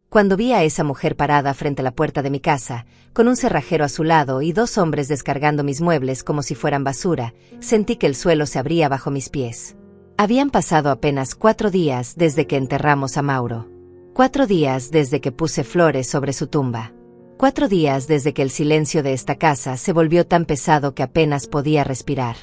Cuando vi a esa mujer parada frente a la puerta de mi casa, con un cerrajero a su lado y dos hombres descargando mis muebles como si fueran basura, sentí que el suelo se abría bajo mis pies. Habían pasado apenas 4 días desde que enterramos a Mauro. 4 días desde que puse flores sobre su tumba. 4 días desde que el silencio de esta casa se volvió tan pesado que apenas podía respirar.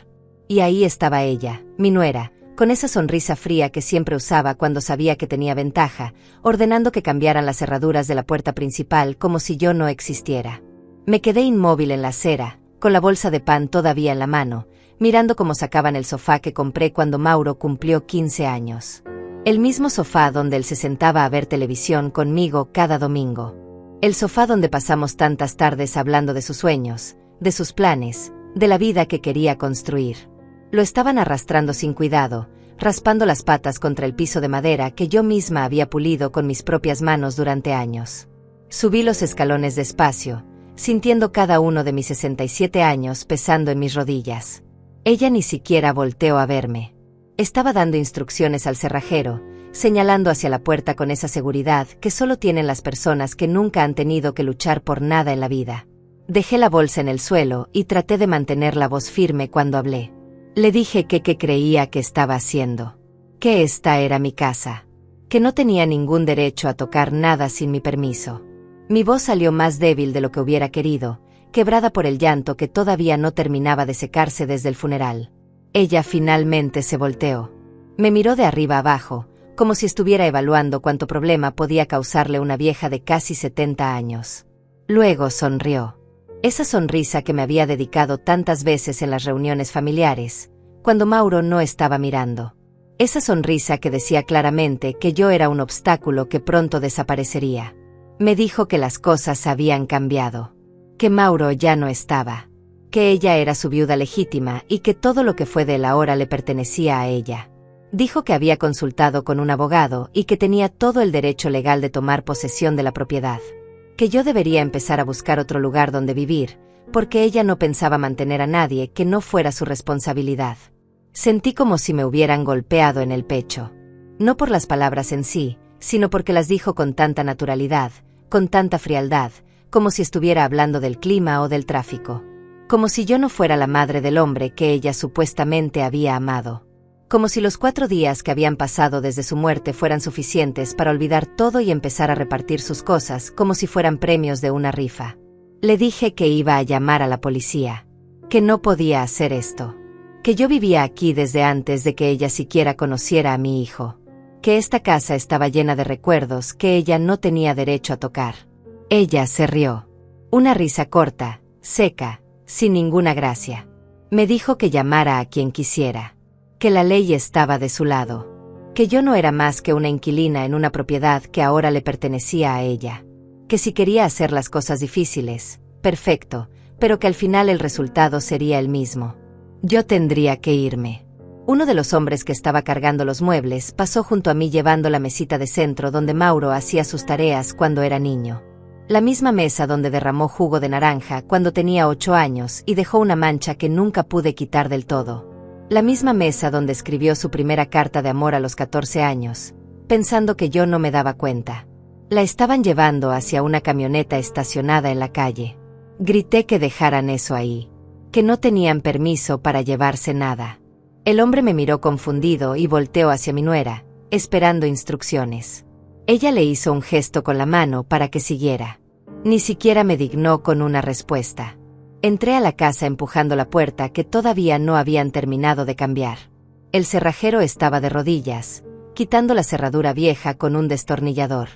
Y ahí estaba ella, mi nuera, con esa sonrisa fría que siempre usaba cuando sabía que tenía ventaja, ordenando que cambiaran las cerraduras de la puerta principal como si yo no existiera. Me quedé inmóvil en la acera, con la bolsa de pan todavía en la mano, mirando cómo sacaban el sofá que compré cuando Mauro cumplió 15 años. El mismo sofá donde él se sentaba a ver televisión conmigo cada domingo. El sofá donde pasamos tantas tardes hablando de sus sueños, de sus planes, de la vida que quería construir. Lo estaban arrastrando sin cuidado, raspando las patas contra el piso de madera que yo misma había pulido con mis propias manos durante años. Subí los escalones despacio, sintiendo cada uno de mis 67 años pesando en mis rodillas. Ella ni siquiera volteó a verme. Estaba dando instrucciones al cerrajero, señalando hacia la puerta con esa seguridad que solo tienen las personas que nunca han tenido que luchar por nada en la vida. Dejé la bolsa en el suelo y traté de mantener la voz firme cuando hablé. Le dije que creía que estaba haciendo. Que esta era mi casa. Que no tenía ningún derecho a tocar nada sin mi permiso. Mi voz salió más débil de lo que hubiera querido, quebrada por el llanto que todavía no terminaba de secarse desde el funeral. Ella finalmente se volteó. Me miró de arriba abajo, como si estuviera evaluando cuánto problema podía causarle una vieja de casi 70 años. Luego sonrió. Esa sonrisa que me había dedicado tantas veces en las reuniones familiares, cuando Mauro no estaba mirando. Esa sonrisa que decía claramente que yo era un obstáculo que pronto desaparecería. Me dijo que las cosas habían cambiado. Que Mauro ya no estaba. Que ella era su viuda legítima y que todo lo que fue de él ahora le pertenecía a ella. Dijo que había consultado con un abogado y que tenía todo el derecho legal de tomar posesión de la propiedad. Que yo debería empezar a buscar otro lugar donde vivir, porque ella no pensaba mantener a nadie que no fuera su responsabilidad. Sentí como si me hubieran golpeado en el pecho. No por las palabras en sí, sino porque las dijo con tanta naturalidad, con tanta frialdad, como si estuviera hablando del clima o del tráfico. Como si yo no fuera la madre del hombre que ella supuestamente había amado. Como si los 4 días que habían pasado desde su muerte fueran suficientes para olvidar todo y empezar a repartir sus cosas como si fueran premios de una rifa. Le dije que iba a llamar a la policía. Que no podía hacer esto. Que yo vivía aquí desde antes de que ella siquiera conociera a mi hijo. Que esta casa estaba llena de recuerdos que ella no tenía derecho a tocar. Ella se rió. Una risa corta, seca, sin ninguna gracia. Me dijo que llamara a quien quisiera. Que la ley estaba de su lado. Que yo no era más que una inquilina en una propiedad que ahora le pertenecía a ella. Que si quería hacer las cosas difíciles, perfecto, pero que al final el resultado sería el mismo. Yo tendría que irme. Uno de los hombres que estaba cargando los muebles pasó junto a mí llevando la mesita de centro donde Mauro hacía sus tareas cuando era niño. La misma mesa donde derramó jugo de naranja cuando tenía 8 años y dejó una mancha que nunca pude quitar del todo. La misma mesa donde escribió su primera carta de amor a los 14 años, pensando que yo no me daba cuenta. La estaban llevando hacia una camioneta estacionada en la calle. Grité que dejaran eso ahí. Que no tenían permiso para llevarse nada. El hombre me miró confundido y volteó hacia mi nuera, esperando instrucciones. Ella le hizo un gesto con la mano para que siguiera. Ni siquiera me dignó con una respuesta. Entré a la casa empujando la puerta que todavía no habían terminado de cambiar. El cerrajero estaba de rodillas, quitando la cerradura vieja con un destornillador.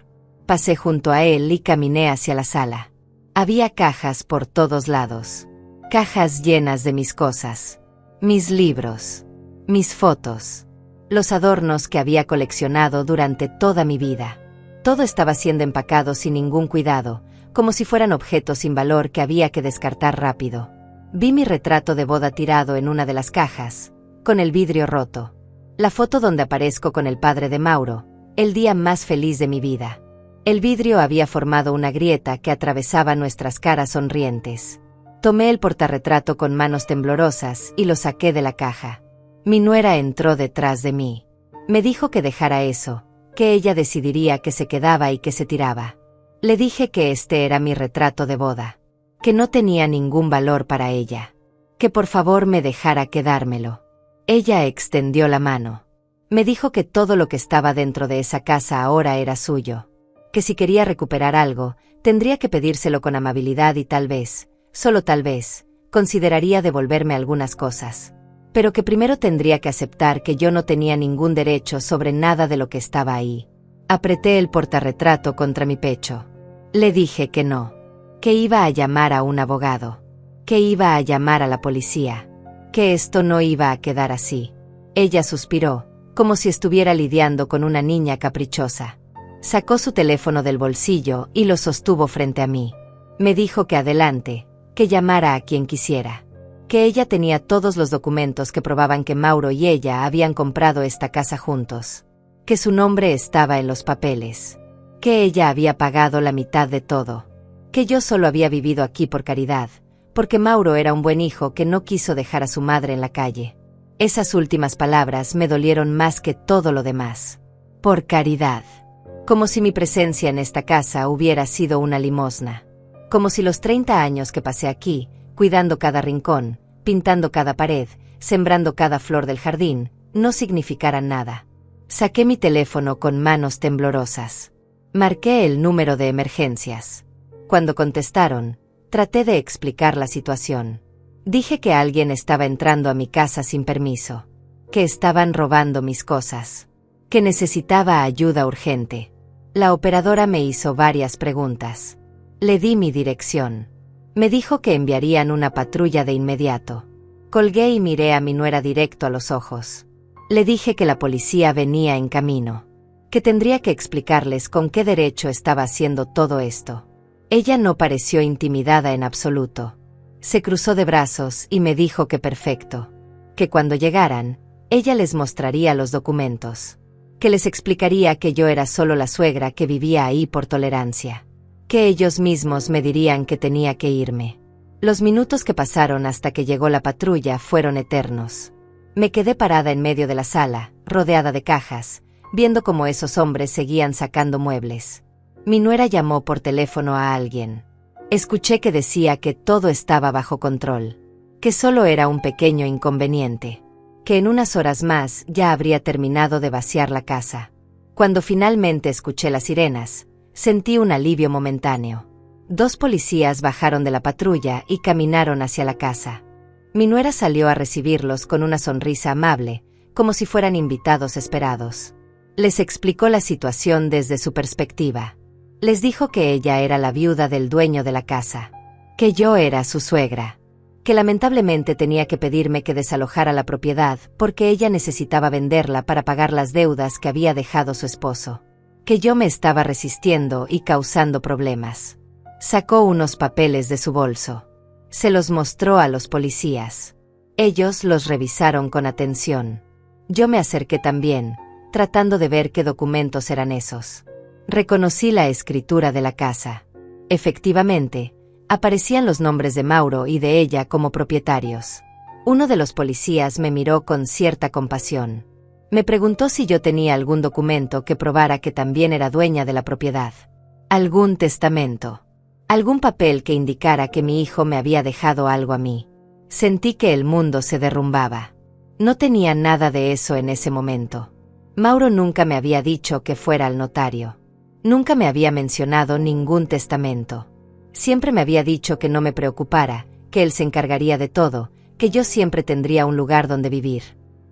Pasé junto a él y caminé hacia la sala. Había cajas por todos lados. Cajas llenas de mis cosas. Mis libros. Mis fotos. Los adornos que había coleccionado durante toda mi vida. Todo estaba siendo empacado sin ningún cuidado, como si fueran objetos sin valor que había que descartar rápido. Vi mi retrato de boda tirado en una de las cajas, con el vidrio roto. La foto donde aparezco con el padre de Mauro, el día más feliz de mi vida. El vidrio había formado una grieta que atravesaba nuestras caras sonrientes. Tomé el portarretrato con manos temblorosas y lo saqué de la caja. Mi nuera entró detrás de mí. Me dijo que dejara eso, que ella decidiría que se quedaba y que se tiraba. Le dije que este era mi retrato de boda, que no tenía ningún valor para ella, que por favor me dejara quedármelo. Ella extendió la mano. Me dijo que todo lo que estaba dentro de esa casa ahora era suyo, que si quería recuperar algo, tendría que pedírselo con amabilidad y tal vez, solo tal vez, consideraría devolverme algunas cosas, pero que primero tendría que aceptar que yo no tenía ningún derecho sobre nada de lo que estaba ahí. Apreté el portarretrato contra mi pecho. Le dije que no, que iba a llamar a un abogado, que iba a llamar a la policía, que esto no iba a quedar así. Ella suspiró, como si estuviera lidiando con una niña caprichosa. Sacó su teléfono del bolsillo y lo sostuvo frente a mí. Me dijo que adelante, que llamara a quien quisiera, que ella tenía todos los documentos que probaban que Mauro y ella habían comprado esta casa juntos, que su nombre estaba en los papeles, que ella había pagado la mitad de todo, que yo solo había vivido aquí por caridad, porque Mauro era un buen hijo que no quiso dejar a su madre en la calle. Esas últimas palabras me dolieron más que todo lo demás. Por caridad. Como si mi presencia en esta casa hubiera sido una limosna. Como si los 30 años que pasé aquí, cuidando cada rincón, pintando cada pared, sembrando cada flor del jardín, no significaran nada. Saqué mi teléfono con manos temblorosas. Marqué el número de emergencias. Cuando contestaron, traté de explicar la situación. Dije que alguien estaba entrando a mi casa sin permiso, que estaban robando mis cosas, que necesitaba ayuda urgente. La operadora me hizo varias preguntas. Le di mi dirección. Me dijo que enviarían una patrulla de inmediato. Colgué y miré a mi nuera directo a los ojos. Le dije que la policía venía en camino, que tendría que explicarles con qué derecho estaba haciendo todo esto. Ella no pareció intimidada en absoluto. Se cruzó de brazos y me dijo que perfecto, que cuando llegaran, ella les mostraría los documentos, que les explicaría que yo era solo la suegra que vivía ahí por tolerancia, que ellos mismos me dirían que tenía que irme. Los minutos que pasaron hasta que llegó la patrulla fueron eternos. Me quedé parada en medio de la sala, rodeada de cajas, viendo cómo esos hombres seguían sacando muebles. Mi nuera llamó por teléfono a alguien. Escuché que decía que todo estaba bajo control, que solo era un pequeño inconveniente, que en unas horas más ya habría terminado de vaciar la casa. Cuando finalmente escuché las sirenas, sentí un alivio momentáneo. 2 policías bajaron de la patrulla y caminaron hacia la casa. Mi nuera salió a recibirlos con una sonrisa amable, como si fueran invitados esperados. Les explicó la situación desde su perspectiva. Les dijo que ella era la viuda del dueño de la casa, que yo era su suegra, que lamentablemente tenía que pedirme que desalojara la propiedad porque ella necesitaba venderla para pagar las deudas que había dejado su esposo, que yo me estaba resistiendo y causando problemas. Sacó unos papeles de su bolso. Se los mostró a los policías. Ellos los revisaron con atención. Yo me acerqué también, tratando de ver qué documentos eran esos. Reconocí la escritura de la casa. Efectivamente, aparecían los nombres de Mauro y de ella como propietarios. Uno de los policías me miró con cierta compasión. Me preguntó si yo tenía algún documento que probara que también era dueña de la propiedad. Algún testamento. Algún papel que indicara que mi hijo me había dejado algo a mí. Sentí que el mundo se derrumbaba. No tenía nada de eso en ese momento. Mauro nunca me había dicho que fuera al notario. Nunca me había mencionado ningún testamento. Siempre me había dicho que no me preocupara, que él se encargaría de todo, que yo siempre tendría un lugar donde vivir.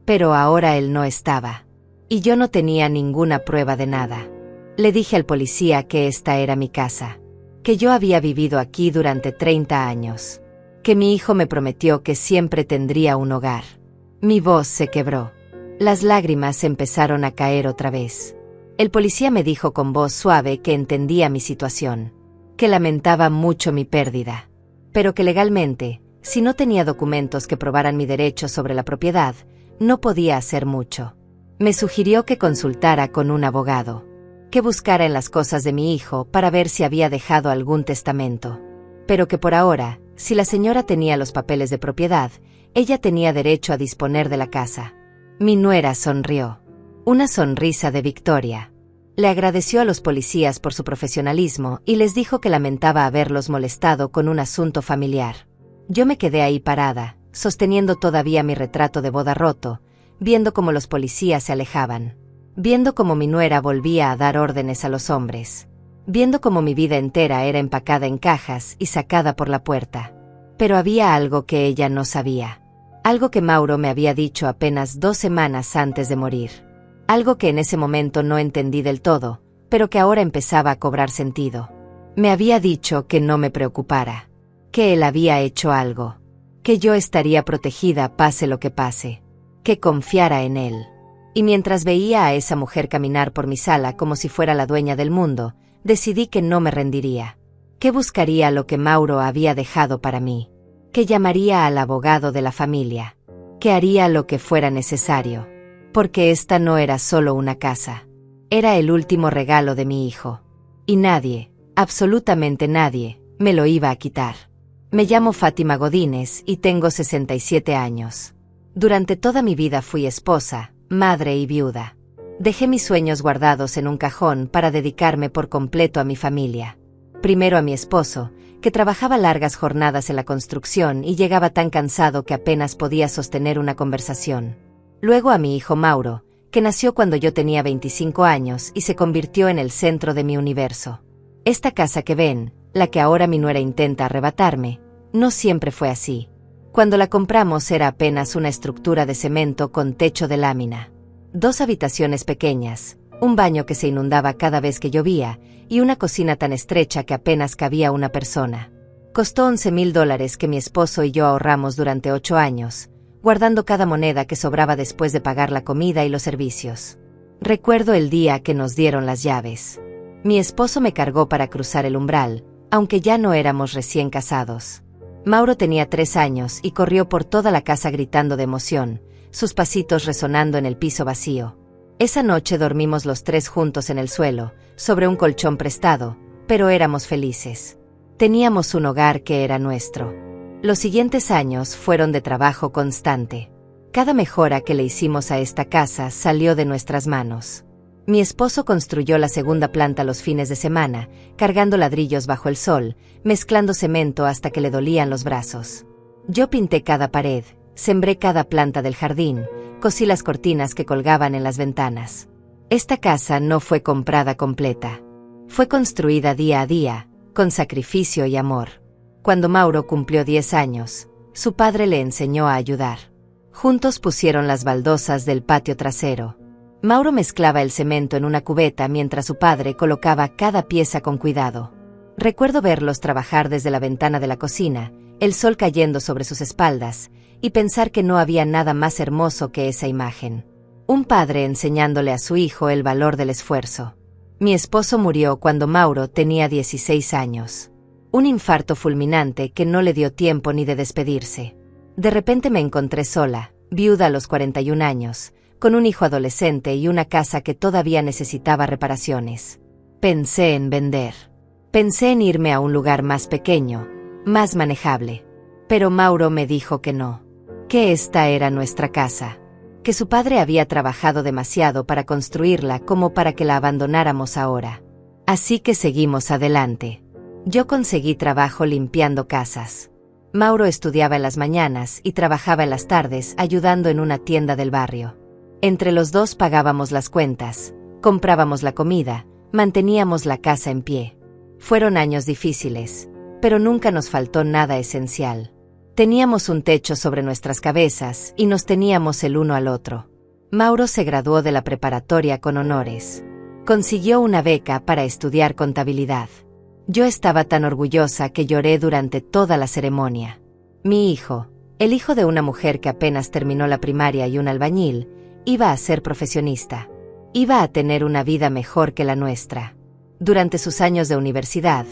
Pero ahora él no estaba. Y yo no tenía ninguna prueba de nada. Le dije al policía que esta era mi casa, que yo había vivido aquí durante 30 años, que mi hijo me prometió que siempre tendría un hogar. Mi voz se quebró. Las lágrimas empezaron a caer otra vez. El policía me dijo con voz suave que entendía mi situación, que lamentaba mucho mi pérdida, pero que legalmente, si no tenía documentos que probaran mi derecho sobre la propiedad, no podía hacer mucho. Me sugirió que consultara con un abogado, que buscara en las cosas de mi hijo para ver si había dejado algún testamento, pero que por ahora, si la señora tenía los papeles de propiedad, ella tenía derecho a disponer de la casa. Mi nuera sonrió. Una sonrisa de victoria. Le agradeció a los policías por su profesionalismo y les dijo que lamentaba haberlos molestado con un asunto familiar. Yo me quedé ahí parada, sosteniendo todavía mi retrato de boda roto, viendo cómo los policías se alejaban, viendo cómo mi nuera volvía a dar órdenes a los hombres, viendo cómo mi vida entera era empacada en cajas y sacada por la puerta. Pero había algo que ella no sabía. Algo que Mauro me había dicho apenas 2 semanas antes de morir. Algo que en ese momento no entendí del todo, pero que ahora empezaba a cobrar sentido. Me había dicho que no me preocupara, que él había hecho algo, que yo estaría protegida pase lo que pase, que confiara en él. Y mientras veía a esa mujer caminar por mi sala como si fuera la dueña del mundo, decidí que no me rendiría, que buscaría lo que Mauro había dejado para mí, que llamaría al abogado de la familia, que haría lo que fuera necesario, porque esta no era solo una casa, era el último regalo de mi hijo. Y nadie, absolutamente nadie, me lo iba a quitar. Me llamo Fátima Godínez y tengo 67 años. Durante toda mi vida fui esposa, madre y viuda. Dejé mis sueños guardados en un cajón para dedicarme por completo a mi familia. Primero a mi esposo, que trabajaba largas jornadas en la construcción y llegaba tan cansado que apenas podía sostener una conversación. Luego a mi hijo Mauro, que nació cuando yo tenía 25 años y se convirtió en el centro de mi universo. Esta casa que ven, la que ahora mi nuera intenta arrebatarme, no siempre fue así. Cuando la compramos era apenas una estructura de cemento con techo de lámina. 2 habitaciones pequeñas, un baño que se inundaba cada vez que llovía, y una cocina tan estrecha que apenas cabía una persona. Costó $11,000 que mi esposo y yo ahorramos durante 8 años, guardando cada moneda que sobraba después de pagar la comida y los servicios. Recuerdo el día que nos dieron las llaves. Mi esposo me cargó para cruzar el umbral, aunque ya no éramos recién casados. Mauro tenía 3 años y corrió por toda la casa gritando de emoción, sus pasitos resonando en el piso vacío. Esa noche dormimos los 3 juntos en el suelo, sobre un colchón prestado, pero éramos felices. Teníamos un hogar que era nuestro. Los siguientes años fueron de trabajo constante. Cada mejora que le hicimos a esta casa salió de nuestras manos. Mi esposo construyó la 2ª planta los fines de semana, cargando ladrillos bajo el sol, mezclando cemento hasta que le dolían los brazos. Yo pinté cada pared, sembré cada planta del jardín, cosí las cortinas que colgaban en las ventanas. Esta casa no fue comprada completa. Fue construida día a día, con sacrificio y amor. Cuando Mauro cumplió 10 años, su padre le enseñó a ayudar. Juntos pusieron las baldosas del patio trasero. Mauro mezclaba el cemento en una cubeta mientras su padre colocaba cada pieza con cuidado. Recuerdo verlos trabajar desde la ventana de la cocina, el sol cayendo sobre sus espaldas, y pensar que no había nada más hermoso que esa imagen. Un padre enseñándole a su hijo el valor del esfuerzo. Mi esposo murió cuando Mauro tenía 16 años. Un infarto fulminante que no le dio tiempo ni de despedirse. De repente me encontré sola, viuda a los 41 años, con un hijo adolescente y una casa que todavía necesitaba reparaciones. Pensé en vender. Pensé en irme a un lugar más pequeño, más manejable. Pero Mauro me dijo que no, que esta era nuestra casa, que su padre había trabajado demasiado para construirla como para que la abandonáramos ahora. Así que seguimos adelante. Yo conseguí trabajo limpiando casas. Mauro estudiaba en las mañanas y trabajaba en las tardes ayudando en una tienda del barrio. Entre los dos pagábamos las cuentas, comprábamos la comida, manteníamos la casa en pie. Fueron años difíciles, pero nunca nos faltó nada esencial. Teníamos un techo sobre nuestras cabezas y nos teníamos el uno al otro. Mauro se graduó de la preparatoria con honores. Consiguió una beca para estudiar contabilidad. Yo estaba tan orgullosa que lloré durante toda la ceremonia. Mi hijo, el hijo de una mujer que apenas terminó la primaria y un albañil, iba a ser profesionista. Iba a tener una vida mejor que la nuestra. Durante sus años de universidad,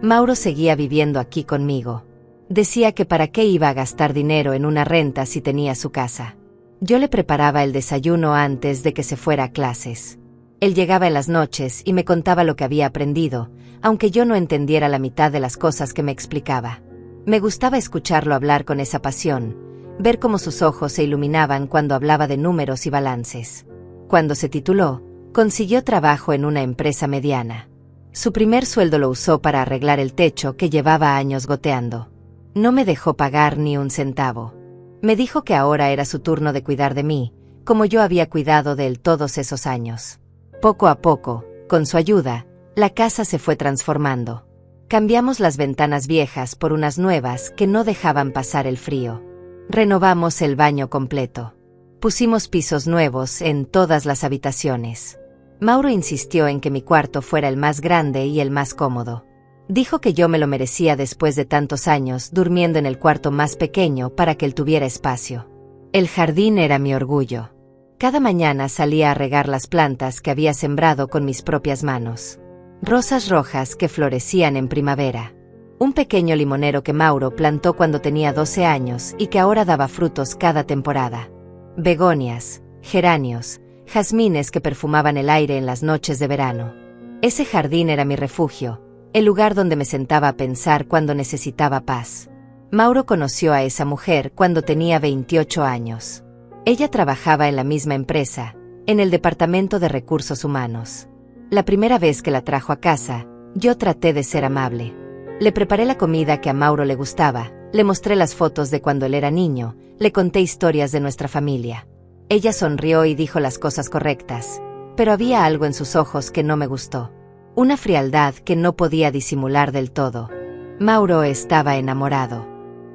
Mauro seguía viviendo aquí conmigo. Decía que para qué iba a gastar dinero en una renta si tenía su casa. Yo le preparaba el desayuno antes de que se fuera a clases. Él llegaba en las noches y me contaba lo que había aprendido, aunque yo no entendiera la mitad de las cosas que me explicaba. Me gustaba escucharlo hablar con esa pasión, ver cómo sus ojos se iluminaban cuando hablaba de números y balances. Cuando se tituló, Consiguió trabajo en una empresa mediana. Su primer sueldo lo usó para arreglar el techo que llevaba años goteando. No me dejó pagar ni un centavo. Me dijo que ahora era su turno de cuidar de mí, como yo había cuidado de él todos esos años. Poco a poco, con su ayuda, la casa se fue transformando. Cambiamos las ventanas viejas por unas nuevas que no dejaban pasar el frío. Renovamos el baño completo. Pusimos pisos nuevos en todas las habitaciones. Mauro insistió en que mi cuarto fuera el más grande y el más cómodo. Dijo que yo me lo merecía después de tantos años durmiendo en el cuarto más pequeño para que él tuviera espacio. El jardín era mi orgullo. Cada mañana salía a regar las plantas que había sembrado con mis propias manos. Rosas rojas que florecían en primavera. Un pequeño limonero que Mauro plantó cuando tenía 12 años y que ahora daba frutos cada temporada. Begonias, geranios, jazmines que perfumaban el aire en las noches de verano. Ese jardín era mi refugio, el lugar donde me sentaba a pensar cuando necesitaba paz. Mauro conoció a esa mujer cuando tenía 28 años. Ella trabajaba en la misma empresa, en el departamento de recursos humanos. La primera vez que la trajo a casa, yo traté de ser amable. Le preparé la comida que a Mauro le gustaba, le mostré las fotos de cuando él era niño, le conté historias de nuestra familia. Ella sonrió y dijo las cosas correctas, pero había algo en sus ojos que no me gustó. Una frialdad que no podía disimular del todo. Mauro estaba enamorado.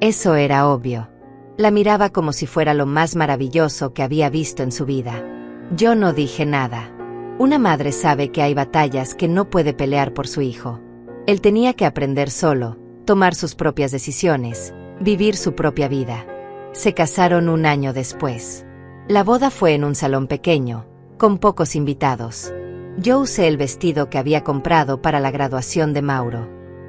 Eso era obvio. La miraba como si fuera lo más maravilloso que había visto en su vida. Yo no dije nada. Una madre sabe que hay batallas que no puede pelear por su hijo. Él tenía que aprender solo, tomar sus propias decisiones, vivir su propia vida. Se casaron un año después. La boda fue en un salón pequeño, con pocos invitados. Yo usé el vestido que había comprado para la graduación de Mauro.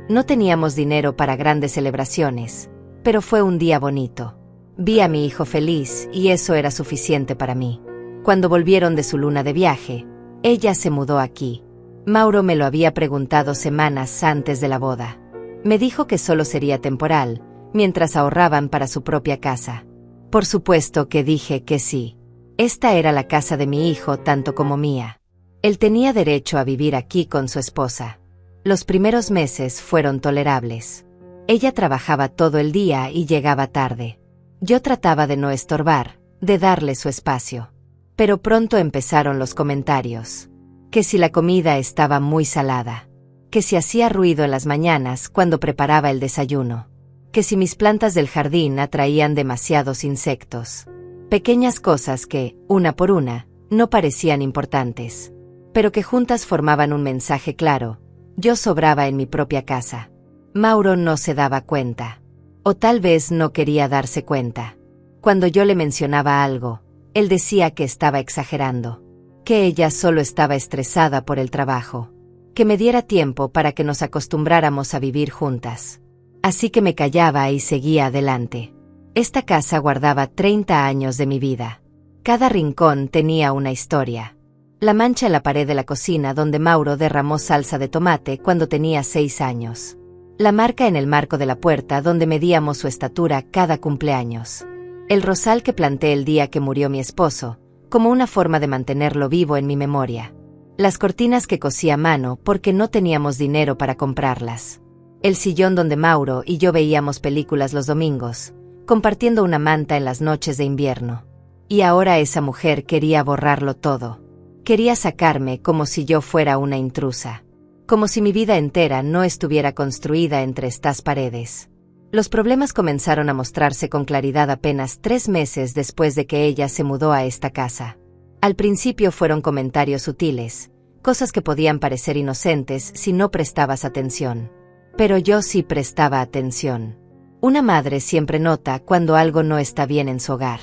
No teníamos dinero para grandes celebraciones, pero fue un día bonito. Vi a mi hijo feliz y eso era suficiente para mí. Cuando volvieron de su luna de viaje, ella se mudó aquí. Mauro me lo había preguntado semanas antes de la boda. Me dijo que solo sería temporal, mientras ahorraban para su propia casa. Por supuesto que dije que sí. Esta era la casa de mi hijo tanto como mía. Él tenía derecho a vivir aquí con su esposa. Los primeros meses fueron tolerables. Ella trabajaba todo el día y llegaba tarde. Yo trataba de no estorbar, de darle su espacio. Pero pronto empezaron los comentarios. Que si la comida estaba muy salada. Que si hacía ruido en las mañanas cuando preparaba el desayuno. Que si mis plantas del jardín atraían demasiados insectos. Pequeñas cosas que, una por una, no parecían importantes. Pero que juntas formaban un mensaje claro. Yo sobraba en mi propia casa. Mauro no se daba cuenta. O tal vez no quería darse cuenta. Cuando yo le mencionaba algo, él decía que estaba exagerando. Que ella solo estaba estresada por el trabajo. Que me diera tiempo para que nos acostumbráramos a vivir juntas. Así que me callaba y seguía adelante. Esta casa guardaba 30 años de mi vida. Cada rincón tenía una historia. La mancha en la pared de la cocina donde Mauro derramó salsa de tomate cuando tenía 6 años. La marca en el marco de la puerta donde medíamos su estatura cada cumpleaños. El rosal que planté el día que murió mi esposo, como una forma de mantenerlo vivo en mi memoria. Las cortinas que cosí a mano porque no teníamos dinero para comprarlas. El sillón donde Mauro y yo veíamos películas los domingos, compartiendo una manta en las noches de invierno. Y ahora esa mujer quería borrarlo todo. Quería sacarme como si yo fuera una intrusa. Como si mi vida entera no estuviera construida entre estas paredes. Los problemas comenzaron a mostrarse con claridad apenas 3 meses después de que ella se mudó a esta casa. Al principio fueron comentarios sutiles, cosas que podían parecer inocentes si no prestabas atención. Pero yo sí prestaba atención. Una madre siempre nota cuando algo no está bien en su hogar.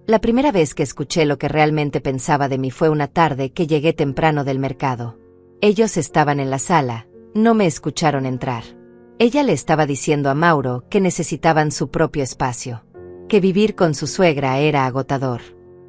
La primera vez que escuché lo que realmente pensaba de mí fue una tarde que llegué temprano del mercado. Ellos estaban en la sala, no me escucharon entrar. Ella le estaba diciendo a Mauro que necesitaban su propio espacio. Que vivir con su suegra era agotador.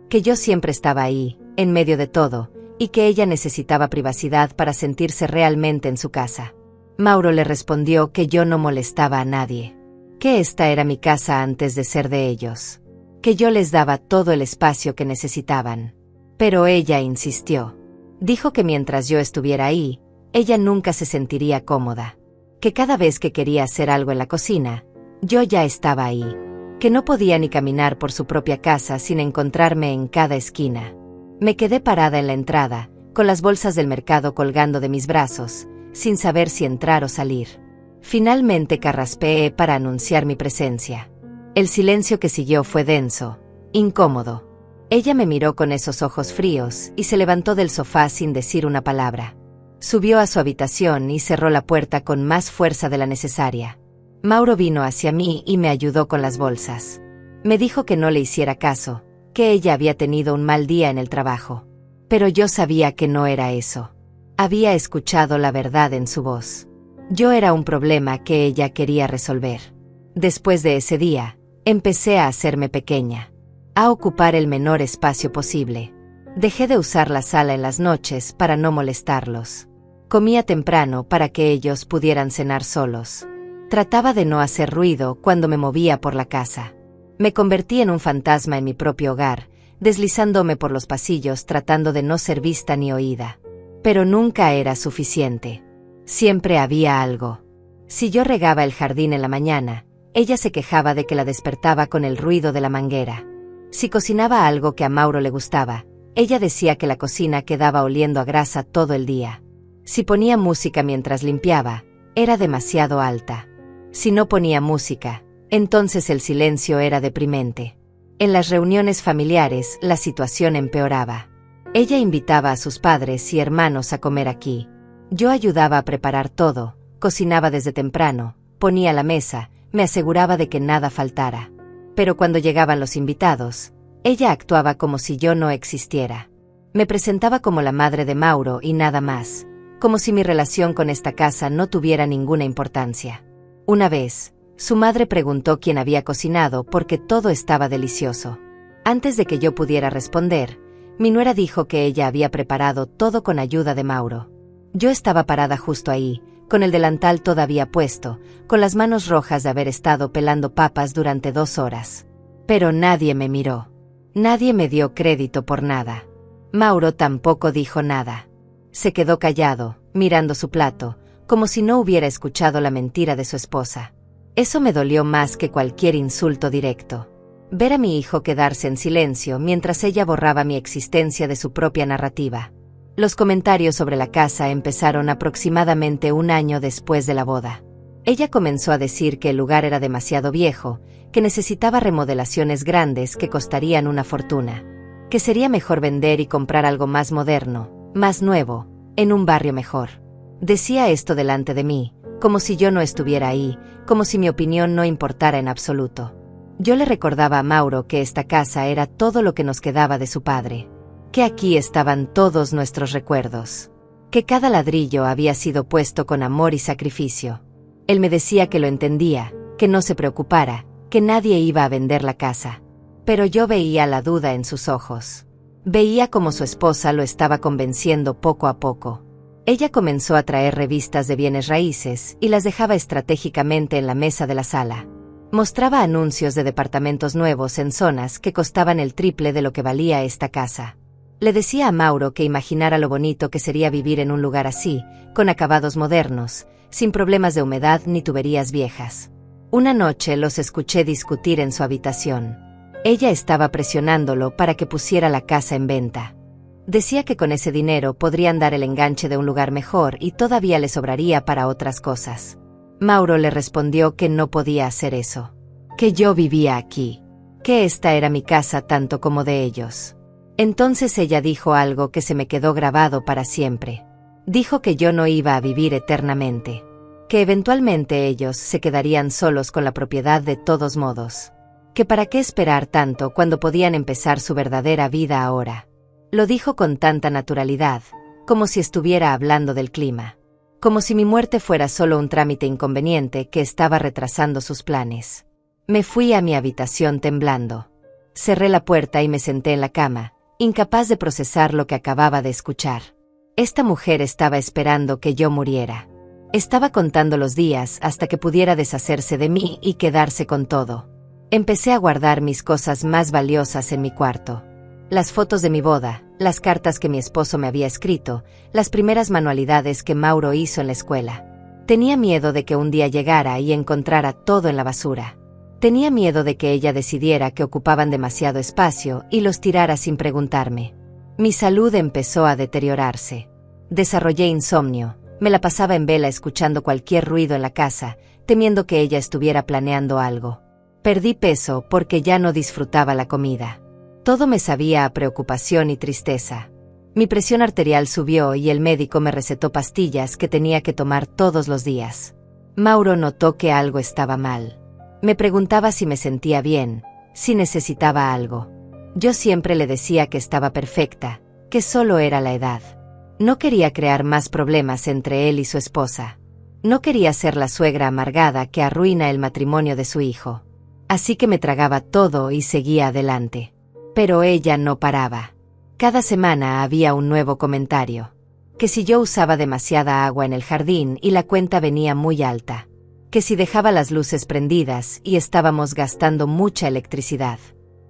Que yo siempre estaba ahí, en medio de todo, y que ella necesitaba privacidad para sentirse realmente en su casa. Mauro le respondió que yo no molestaba a nadie. Que esta era mi casa antes de ser de ellos. Que yo les daba todo el espacio que necesitaban. Pero ella insistió. Dijo que mientras yo estuviera ahí, ella nunca se sentiría cómoda. Que cada vez que quería hacer algo en la cocina, yo ya estaba ahí. Que no podía ni caminar por su propia casa sin encontrarme en cada esquina. Me quedé parada en la entrada, con las bolsas del mercado colgando de mis brazos, sin saber si entrar o salir. Finalmente carraspeé para anunciar mi presencia. El silencio que siguió fue denso, incómodo. Ella me miró con esos ojos fríos y se levantó del sofá sin decir una palabra. Subió a su habitación y cerró la puerta con más fuerza de la necesaria. Mauro vino hacia mí y me ayudó con las bolsas. Me dijo que no le hiciera caso, que ella había tenido un mal día en el trabajo. Pero yo sabía que no era eso. Había escuchado la verdad en su voz. Yo era un problema que ella quería resolver. Después de ese día, empecé a hacerme pequeña, a ocupar el menor espacio posible. Dejé de usar la sala en las noches para no molestarlos. Comía temprano para que ellos pudieran cenar solos. Trataba de no hacer ruido cuando me movía por la casa. Me convertí en un fantasma en mi propio hogar, deslizándome por los pasillos tratando de no ser vista ni oída. Pero nunca era suficiente. Siempre había algo. Si yo regaba el jardín en la mañana, ella se quejaba de que la despertaba con el ruido de la manguera. Si cocinaba algo que a Mauro le gustaba, ella decía que la cocina quedaba oliendo a grasa todo el día. Si ponía música mientras limpiaba, era demasiado alta. Si no ponía música, entonces el silencio era deprimente. En las reuniones familiares, la situación empeoraba. Ella invitaba a sus padres y hermanos a comer aquí. Yo ayudaba a preparar todo, cocinaba desde temprano, ponía la mesa, me aseguraba de que nada faltara. Pero cuando llegaban los invitados, ella actuaba como si yo no existiera. Me presentaba como la madre de Mauro y nada más, como si mi relación con esta casa no tuviera ninguna importancia. Una vez, su madre preguntó quién había cocinado porque todo estaba delicioso. Antes de que yo pudiera responder, mi nuera dijo que ella había preparado todo con ayuda de Mauro. Yo estaba parada justo ahí, con el delantal todavía puesto, con las manos rojas de haber estado pelando papas durante 2 horas. Pero nadie me miró. Nadie me dio crédito por nada. Mauro tampoco dijo nada. Se quedó callado, mirando su plato, como si no hubiera escuchado la mentira de su esposa. Eso me dolió más que cualquier insulto directo. Ver a mi hijo quedarse en silencio mientras ella borraba mi existencia de su propia narrativa. Los comentarios sobre la casa empezaron aproximadamente 1 año después de la boda. Ella comenzó a decir que el lugar era demasiado viejo, que necesitaba remodelaciones grandes que costarían una fortuna, que sería mejor vender y comprar algo más moderno, más nuevo, en un barrio mejor. Decía esto delante de mí, como si yo no estuviera ahí, como si mi opinión no importara en absoluto. Yo le recordaba a Mauro que esta casa era todo lo que nos quedaba de su padre, que aquí estaban todos nuestros recuerdos, que cada ladrillo había sido puesto con amor y sacrificio. Él me decía que lo entendía, que no se preocupara, que nadie iba a vender la casa. Pero yo veía la duda en sus ojos. Veía cómo su esposa lo estaba convenciendo poco a poco. Ella comenzó a traer revistas de bienes raíces y las dejaba estratégicamente en la mesa de la sala. Mostraba anuncios de departamentos nuevos en zonas que costaban el triple de lo que valía esta casa. Le decía a Mauro que imaginara lo bonito que sería vivir en un lugar así, con acabados modernos, sin problemas de humedad ni tuberías viejas. Una noche los escuché discutir en su habitación. Ella estaba presionándolo para que pusiera la casa en venta. Decía que con ese dinero podrían dar el enganche de un lugar mejor y todavía le sobraría para otras cosas. Mauro le respondió que no podía hacer eso, que yo vivía aquí, que esta era mi casa tanto como de ellos. Entonces ella dijo algo que se me quedó grabado para siempre. Dijo que yo no iba a vivir eternamente, que eventualmente ellos se quedarían solos con la propiedad de todos modos, que para qué esperar tanto cuando podían empezar su verdadera vida ahora. Lo dijo con tanta naturalidad, como si estuviera hablando del clima, como si mi muerte fuera solo un trámite inconveniente que estaba retrasando sus planes. Me fui a mi habitación temblando. Cerré la puerta y me senté en la cama, incapaz de procesar lo que acababa de escuchar. Esta mujer estaba esperando que yo muriera. Estaba contando los días hasta que pudiera deshacerse de mí y quedarse con todo. Empecé a guardar mis cosas más valiosas en mi cuarto. Las fotos de mi boda, las cartas que mi esposo me había escrito, las primeras manualidades que Mauro hizo en la escuela. Tenía miedo de que un día llegara y encontrara todo en la basura. Tenía miedo de que ella decidiera que ocupaban demasiado espacio y los tirara sin preguntarme. Mi salud empezó a deteriorarse. Desarrollé insomnio, me la pasaba en vela escuchando cualquier ruido en la casa, temiendo que ella estuviera planeando algo. Perdí peso porque ya no disfrutaba la comida. Todo me sabía a preocupación y tristeza. Mi presión arterial subió y el médico me recetó pastillas que tenía que tomar todos los días. Mauro notó que algo estaba mal. Me preguntaba si me sentía bien, si necesitaba algo. Yo siempre le decía que estaba perfecta, que solo era la edad. No quería crear más problemas entre él y su esposa. No quería ser la suegra amargada que arruina el matrimonio de su hijo. Así que me tragaba todo y seguía adelante. Pero ella no paraba. Cada semana había un nuevo comentario. Que si yo usaba demasiada agua en el jardín y la cuenta venía muy alta. Que si dejaba las luces prendidas y estábamos gastando mucha electricidad.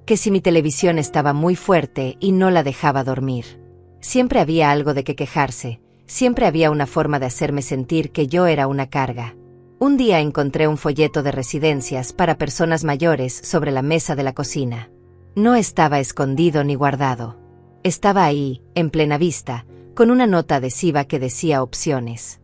Que si mi televisión estaba muy fuerte y no la dejaba dormir. Siempre había algo de qué quejarse, siempre había una forma de hacerme sentir que yo era una carga. Un día encontré un folleto de residencias para personas mayores sobre la mesa de la cocina. No estaba escondido ni guardado. Estaba ahí, en plena vista, con una nota adhesiva que decía opciones.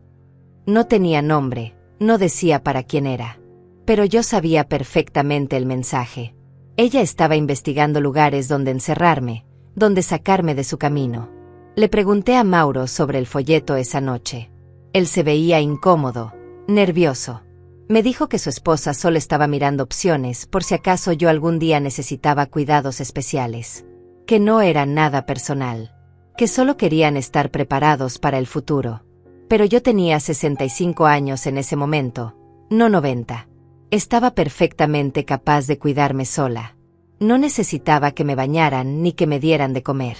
No tenía nombre, no decía para quién era. Pero yo sabía perfectamente el mensaje. Ella estaba investigando lugares donde encerrarme, donde sacarme de su camino. Le pregunté a Mauro sobre el folleto esa noche. Él se veía incómodo, nervioso. Me dijo que su esposa solo estaba mirando opciones por si acaso yo algún día necesitaba cuidados especiales. Que no era nada personal. Que solo querían estar preparados para el futuro. Pero yo tenía 65 años en ese momento, no 90. Estaba perfectamente capaz de cuidarme sola. No necesitaba que me bañaran ni que me dieran de comer.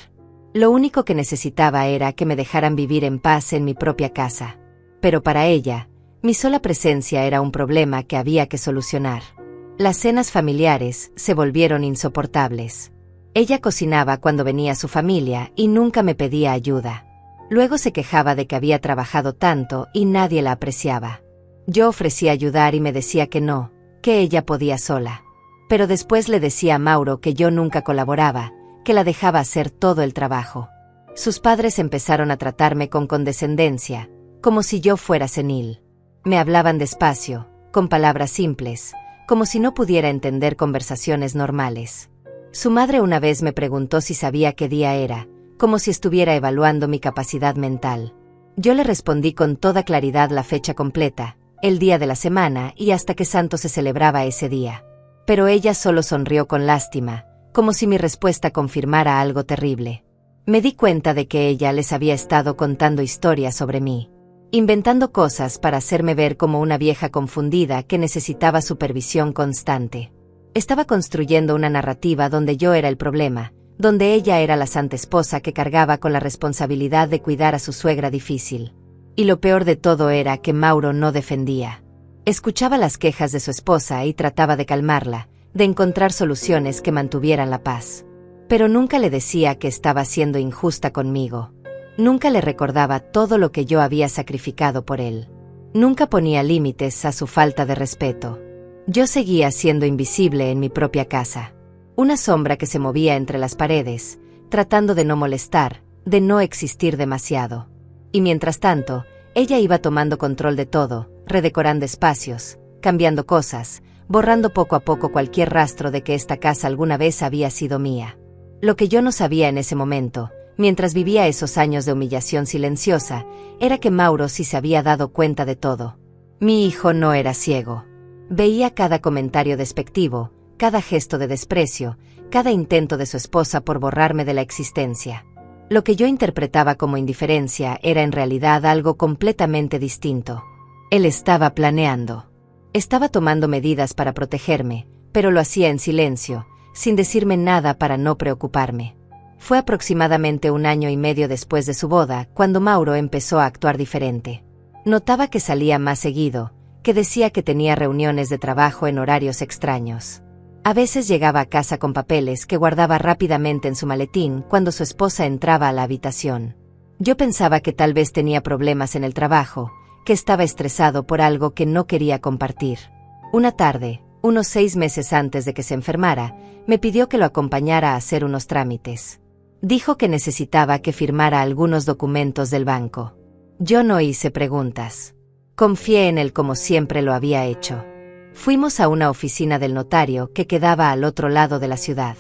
Lo único que necesitaba era que me dejaran vivir en paz en mi propia casa. Pero para ella, mi sola presencia era un problema que había que solucionar. Las cenas familiares se volvieron insoportables. Ella cocinaba cuando venía su familia y nunca me pedía ayuda. Luego se quejaba de que había trabajado tanto y nadie la apreciaba. Yo ofrecía ayudar y me decía que no, que ella podía sola. Pero después le decía a Mauro que yo nunca colaboraba, que la dejaba hacer todo el trabajo. Sus padres empezaron a tratarme con condescendencia, como si yo fuera senil. Me hablaban despacio, con palabras simples, como si no pudiera entender conversaciones normales. Su madre una vez me preguntó si sabía qué día era, como si estuviera evaluando mi capacidad mental. Yo le respondí con toda claridad la fecha completa, el día de la semana y hasta qué santo se celebraba ese día. Pero ella solo sonrió con lástima, como si mi respuesta confirmara algo terrible. Me di cuenta de que ella les había estado contando historias sobre mí, inventando cosas para hacerme ver como una vieja confundida que necesitaba supervisión constante. Estaba construyendo una narrativa donde yo era el problema, donde ella era la santa esposa que cargaba con la responsabilidad de cuidar a su suegra difícil. Y lo peor de todo era que Mauro no defendía. Escuchaba las quejas de su esposa y trataba de calmarla, de encontrar soluciones que mantuvieran la paz. Pero nunca le decía que estaba siendo injusta conmigo. Nunca le recordaba todo lo que yo había sacrificado por él. Nunca ponía límites a su falta de respeto. Yo seguía siendo invisible en mi propia casa. Una sombra que se movía entre las paredes, tratando de no molestar, de no existir demasiado. Y mientras tanto, ella iba tomando control de todo, redecorando espacios, cambiando cosas, borrando poco a poco cualquier rastro de que esta casa alguna vez había sido mía. Lo que yo no sabía en ese momento, mientras vivía esos años de humillación silenciosa, era que Mauro sí se había dado cuenta de todo. Mi hijo no era ciego. Veía cada comentario despectivo, cada gesto de desprecio, cada intento de su esposa por borrarme de la existencia. Lo que yo interpretaba como indiferencia era en realidad algo completamente distinto. Él estaba planeando. Estaba tomando medidas para protegerme, pero lo hacía en silencio, sin decirme nada para no preocuparme. Fue aproximadamente 1 año y medio después de su boda cuando Mauro empezó a actuar diferente. Notaba que salía más seguido, que decía que tenía reuniones de trabajo en horarios extraños. A veces llegaba a casa con papeles que guardaba rápidamente en su maletín cuando su esposa entraba a la habitación. Yo pensaba que tal vez tenía problemas en el trabajo, que estaba estresado por algo que no quería compartir. Una tarde, unos 6 meses antes de que se enfermara, me pidió que lo acompañara a hacer unos trámites. Dijo que necesitaba que firmara algunos documentos del banco. Yo no hice preguntas. Confié en él como siempre lo había hecho. Fuimos a una oficina del notario que quedaba al otro lado de la ciudad.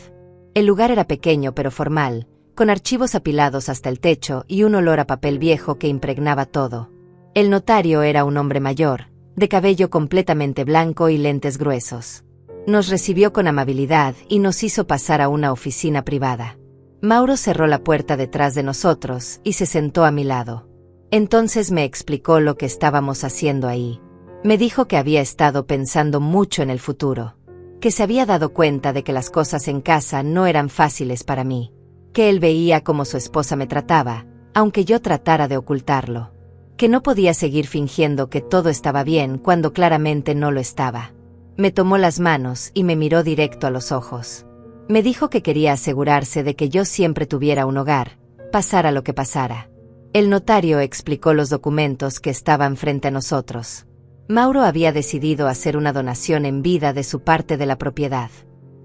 El lugar era pequeño pero formal, con archivos apilados hasta el techo y un olor a papel viejo que impregnaba todo. El notario era un hombre mayor, de cabello completamente blanco y lentes gruesos. Nos recibió con amabilidad y nos hizo pasar a una oficina privada. Mauro cerró la puerta detrás de nosotros y se sentó a mi lado. Entonces me explicó lo que estábamos haciendo ahí. Me dijo que había estado pensando mucho en el futuro, que se había dado cuenta de que las cosas en casa no eran fáciles para mí, que él veía cómo su esposa me trataba, aunque yo tratara de ocultarlo, que no podía seguir fingiendo que todo estaba bien cuando claramente no lo estaba. Me tomó las manos y me miró directo a los ojos. Me dijo que quería asegurarse de que yo siempre tuviera un hogar, pasara lo que pasara. El notario explicó los documentos que estaban frente a nosotros. Mauro había decidido hacer una donación en vida de su parte de la propiedad.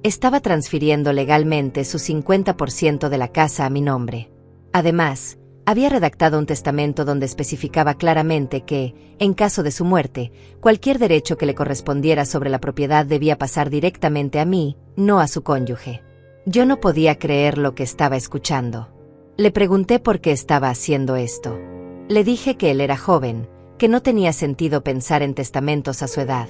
Estaba transfiriendo legalmente su 50% de la casa a mi nombre. Además, había redactado un testamento donde especificaba claramente que, en caso de su muerte, cualquier derecho que le correspondiera sobre la propiedad debía pasar directamente a mí, no a su cónyuge. Yo no podía creer lo que estaba escuchando. Le pregunté por qué estaba haciendo esto. Le dije que él era joven, que no tenía sentido pensar en testamentos a su edad.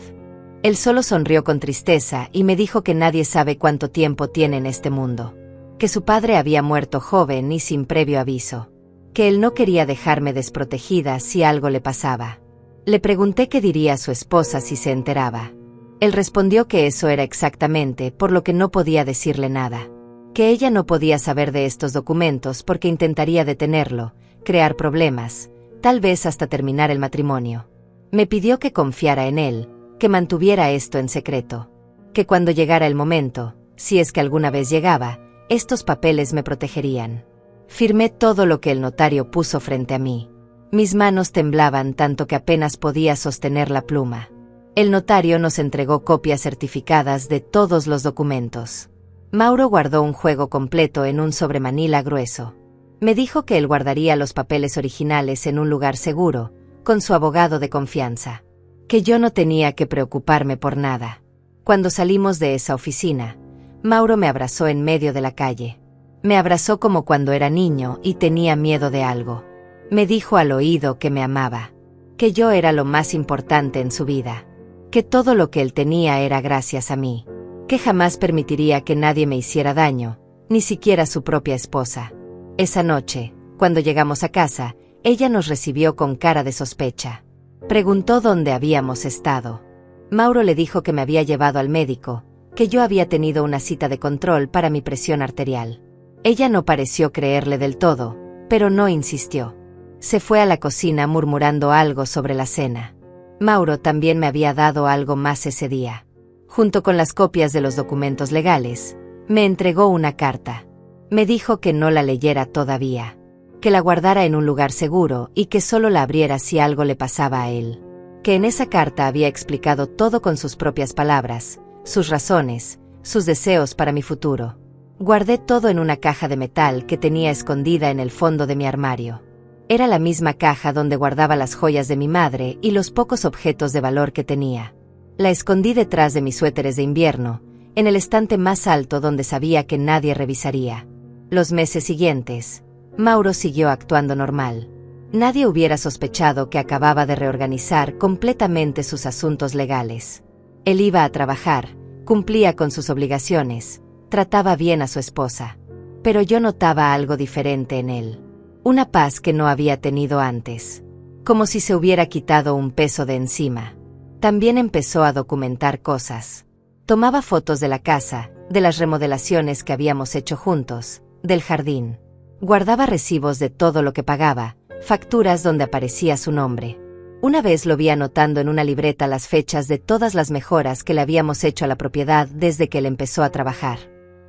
Él solo sonrió con tristeza y me dijo que nadie sabe cuánto tiempo tiene en este mundo, que su padre había muerto joven y sin previo aviso, que él no quería dejarme desprotegida si algo le pasaba. Le pregunté qué diría su esposa si se enteraba. Él respondió que eso era exactamente por lo que no podía decirle nada, que ella no podía saber de estos documentos porque intentaría detenerlo, crear problemas, tal vez hasta terminar el matrimonio. Me pidió que confiara en él, que mantuviera esto en secreto, que cuando llegara el momento, si es que alguna vez llegaba, estos papeles me protegerían. Firmé todo lo que el notario puso frente a mí. Mis manos temblaban tanto que apenas podía sostener la pluma. El notario nos entregó copias certificadas de todos los documentos. Mauro guardó un juego completo en un sobremanila grueso. Me dijo que él guardaría los papeles originales en un lugar seguro, con su abogado de confianza. Que yo no tenía que preocuparme por nada. Cuando salimos de esa oficina, Mauro me abrazó en medio de la calle. Me abrazó como cuando era niño y tenía miedo de algo. Me dijo al oído que me amaba, que yo era lo más importante en su vida, que todo lo que él tenía era gracias a mí, que jamás permitiría que nadie me hiciera daño, ni siquiera su propia esposa. Esa noche, cuando llegamos a casa, ella nos recibió con cara de sospecha. Preguntó dónde habíamos estado. Mauro le dijo que me había llevado al médico, que yo había tenido una cita de control para mi presión arterial. Ella no pareció creerle del todo, pero no insistió. Se fue a la cocina murmurando algo sobre la cena. Mauro también me había dado algo más ese día. Junto con las copias de los documentos legales, me entregó una carta. Me dijo que no la leyera todavía, que la guardara en un lugar seguro y que solo la abriera si algo le pasaba a él. Que en esa carta había explicado todo con sus propias palabras, sus razones, sus deseos para mi futuro. Guardé todo en una caja de metal que tenía escondida en el fondo de mi armario. Era la misma caja donde guardaba las joyas de mi madre y los pocos objetos de valor que tenía. La escondí detrás de mis suéteres de invierno, en el estante más alto donde sabía que nadie revisaría. Los meses siguientes, Mauro siguió actuando normal. Nadie hubiera sospechado que acababa de reorganizar completamente sus asuntos legales. Él iba a trabajar, cumplía con sus obligaciones, trataba bien a su esposa. Pero yo notaba algo diferente en él. Una paz que no había tenido antes. Como si se hubiera quitado un peso de encima. También empezó a documentar cosas. Tomaba fotos de la casa, de las remodelaciones que habíamos hecho juntos, del jardín. Guardaba recibos de todo lo que pagaba, facturas donde aparecía su nombre. Una vez lo vi anotando en una libreta las fechas de todas las mejoras que le habíamos hecho a la propiedad desde que él empezó a trabajar.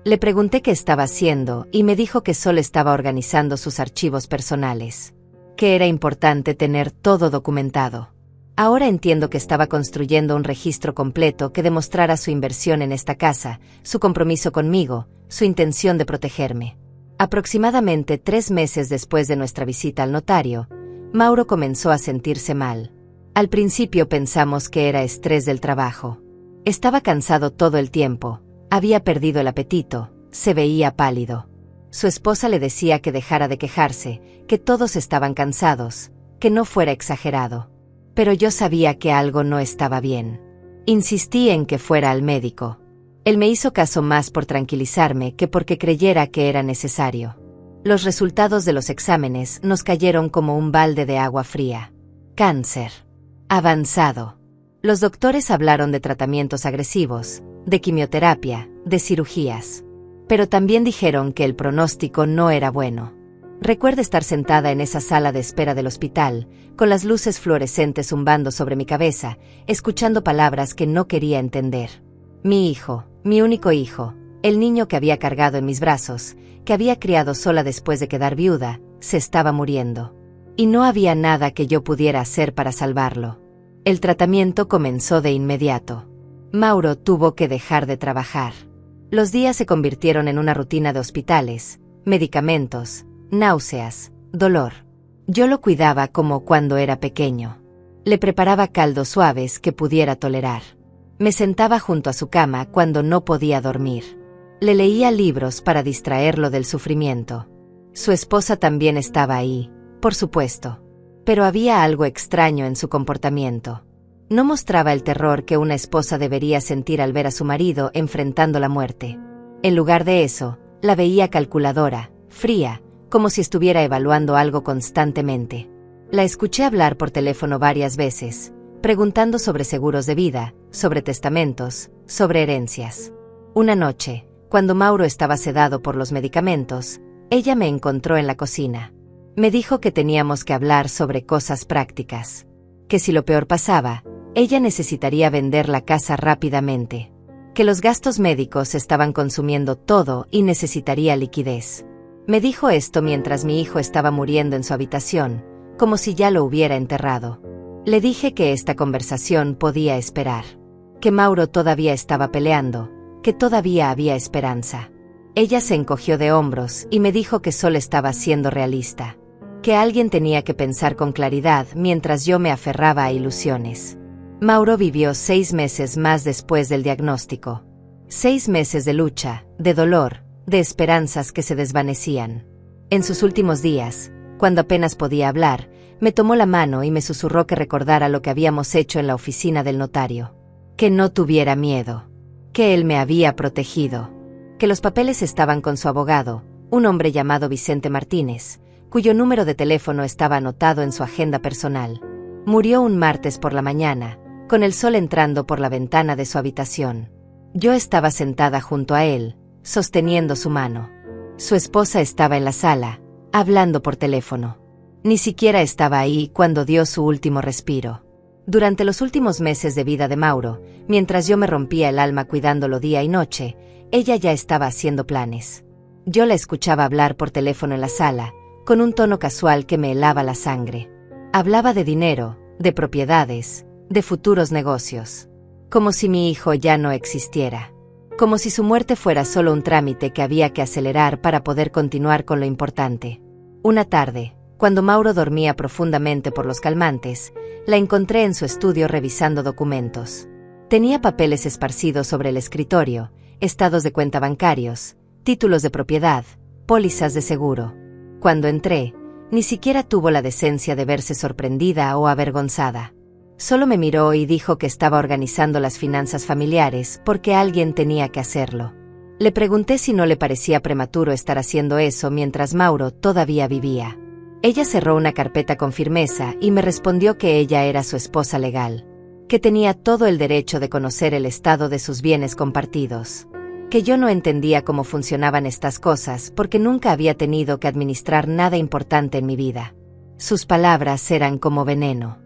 Le pregunté qué estaba haciendo y me dijo que solo estaba organizando sus archivos personales, que era importante tener todo documentado. Ahora entiendo que estaba construyendo un registro completo que demostrara su inversión en esta casa, su compromiso conmigo, su intención de protegerme. Aproximadamente 3 meses después de nuestra visita al notario, Mauro comenzó a sentirse mal. Al principio pensamos que era estrés del trabajo. Estaba cansado todo el tiempo, había perdido el apetito, se veía pálido. Su esposa le decía que dejara de quejarse, que todos estaban cansados, que no fuera exagerado. Pero yo sabía que algo no estaba bien. Insistí en que fuera al médico. Él me hizo caso más por tranquilizarme que porque creyera que era necesario. Los resultados de los exámenes nos cayeron como un balde de agua fría. Cáncer. Avanzado. Los doctores hablaron de tratamientos agresivos, de quimioterapia, de cirugías. Pero también dijeron que el pronóstico no era bueno. Recuerdo estar sentada en esa sala de espera del hospital, con las luces fluorescentes zumbando sobre mi cabeza, escuchando palabras que no quería entender. Mi hijo, mi único hijo, el niño que había cargado en mis brazos, que había criado sola después de quedar viuda, se estaba muriendo. Y no había nada que yo pudiera hacer para salvarlo. El tratamiento comenzó de inmediato. Mauro tuvo que dejar de trabajar. Los días se convirtieron en una rutina de hospitales, medicamentos, náuseas, dolor. Yo lo cuidaba como cuando era pequeño. Le preparaba caldos suaves que pudiera tolerar. Me sentaba junto a su cama cuando no podía dormir. Le leía libros para distraerlo del sufrimiento. Su esposa también estaba ahí, por supuesto. Pero había algo extraño en su comportamiento. No mostraba el terror que una esposa debería sentir al ver a su marido enfrentando la muerte. En lugar de eso, la veía calculadora, fría, como si estuviera evaluando algo constantemente. La escuché hablar por teléfono varias veces, preguntando sobre seguros de vida, sobre testamentos, sobre herencias. Una noche, cuando Mauro estaba sedado por los medicamentos, ella me encontró en la cocina. Me dijo que teníamos que hablar sobre cosas prácticas. Que si lo peor pasaba, ella necesitaría vender la casa rápidamente. Que los gastos médicos estaban consumiendo todo y necesitaría liquidez. Me dijo esto mientras mi hijo estaba muriendo en su habitación, como si ya lo hubiera enterrado. Le dije que esta conversación podía esperar. Que Mauro todavía estaba peleando, que todavía había esperanza. Ella se encogió de hombros y me dijo que solo estaba siendo realista. Que alguien tenía que pensar con claridad mientras yo me aferraba a ilusiones. Mauro vivió 6 meses más después del diagnóstico. 6 meses de lucha, de dolor, de esperanzas que se desvanecían. En sus últimos días, cuando apenas podía hablar, me tomó la mano y me susurró que recordara lo que habíamos hecho en la oficina del notario. Que no tuviera miedo. Que él me había protegido. Que los papeles estaban con su abogado, un hombre llamado Vicente Martínez, cuyo número de teléfono estaba anotado en su agenda personal. Murió un martes por la mañana, con el sol entrando por la ventana de su habitación. Yo estaba sentada junto a él, sosteniendo su mano. Su esposa estaba en la sala, hablando por teléfono. Ni siquiera estaba ahí cuando dio su último respiro. Durante los últimos meses de vida de Mauro, mientras yo me rompía el alma cuidándolo día y noche, ella ya estaba haciendo planes. Yo la escuchaba hablar por teléfono en la sala, con un tono casual que me helaba la sangre. Hablaba de dinero, de propiedades, de futuros negocios. Como si mi hijo ya no existiera. Como si su muerte fuera solo un trámite que había que acelerar para poder continuar con lo importante. Una tarde, cuando Mauro dormía profundamente por los calmantes, la encontré en su estudio revisando documentos. Tenía papeles esparcidos sobre el escritorio, estados de cuenta bancarios, títulos de propiedad, pólizas de seguro. Cuando entré, ni siquiera tuvo la decencia de verse sorprendida o avergonzada. Solo me miró y dijo que estaba organizando las finanzas familiares porque alguien tenía que hacerlo. Le pregunté si no le parecía prematuro estar haciendo eso mientras Mauro todavía vivía. Ella cerró una carpeta con firmeza y me respondió que ella era su esposa legal, que tenía todo el derecho de conocer el estado de sus bienes compartidos, que yo no entendía cómo funcionaban estas cosas porque nunca había tenido que administrar nada importante en mi vida. Sus palabras eran como veneno.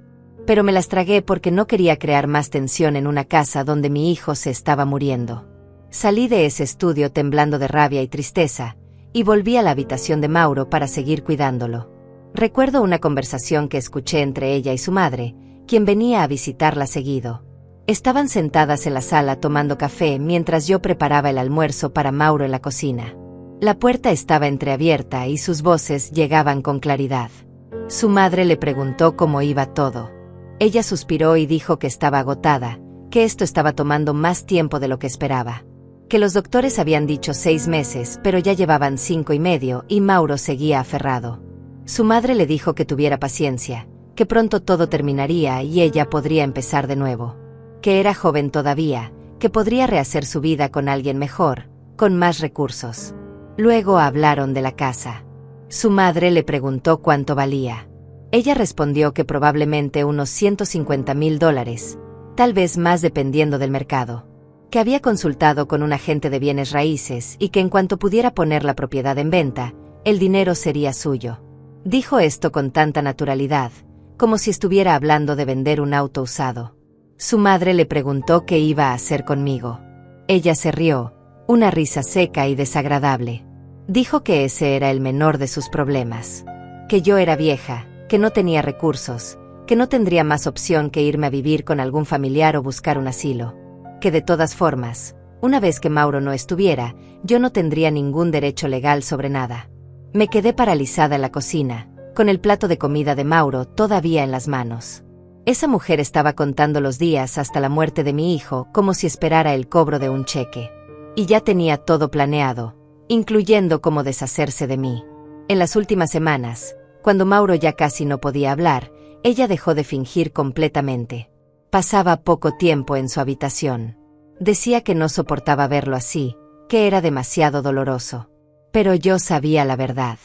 Pero me las tragué porque no quería crear más tensión en una casa donde mi hijo se estaba muriendo. Salí de ese estudio temblando de rabia y tristeza, y volví a la habitación de Mauro para seguir cuidándolo. Recuerdo una conversación que escuché entre ella y su madre, quien venía a visitarla seguido. Estaban sentadas en la sala tomando café mientras yo preparaba el almuerzo para Mauro en la cocina. La puerta estaba entreabierta y sus voces llegaban con claridad. Su madre le preguntó cómo iba todo. Ella suspiró y dijo que estaba agotada, que esto estaba tomando más tiempo de lo que esperaba. Que los doctores habían dicho 6 meses, pero ya llevaban 5 y medio y Mauro seguía aferrado. Su madre le dijo que tuviera paciencia, que pronto todo terminaría y ella podría empezar de nuevo. Que era joven todavía, que podría rehacer su vida con alguien mejor, con más recursos. Luego hablaron de la casa. Su madre le preguntó cuánto valía. Ella respondió que probablemente unos $150,000, tal vez más dependiendo del mercado. Que había consultado con un agente de bienes raíces y que en cuanto pudiera poner la propiedad en venta, el dinero sería suyo. Dijo esto con tanta naturalidad, como si estuviera hablando de vender un auto usado. Su madre le preguntó qué iba a hacer conmigo. Ella se rió, una risa seca y desagradable. Dijo que ese era el menor de sus problemas. Que yo era vieja, que no tenía recursos, que no tendría más opción que irme a vivir con algún familiar o buscar un asilo. Que de todas formas, una vez que Mauro no estuviera, yo no tendría ningún derecho legal sobre nada. Me quedé paralizada en la cocina, con el plato de comida de Mauro todavía en las manos. Esa mujer estaba contando los días hasta la muerte de mi hijo como si esperara el cobro de un cheque. Y ya tenía todo planeado, incluyendo cómo deshacerse de mí. En las últimas semanas, cuando Mauro ya casi no podía hablar, ella dejó de fingir completamente. Pasaba poco tiempo en su habitación. Decía que no soportaba verlo así, que era demasiado doloroso. Pero yo sabía la verdad.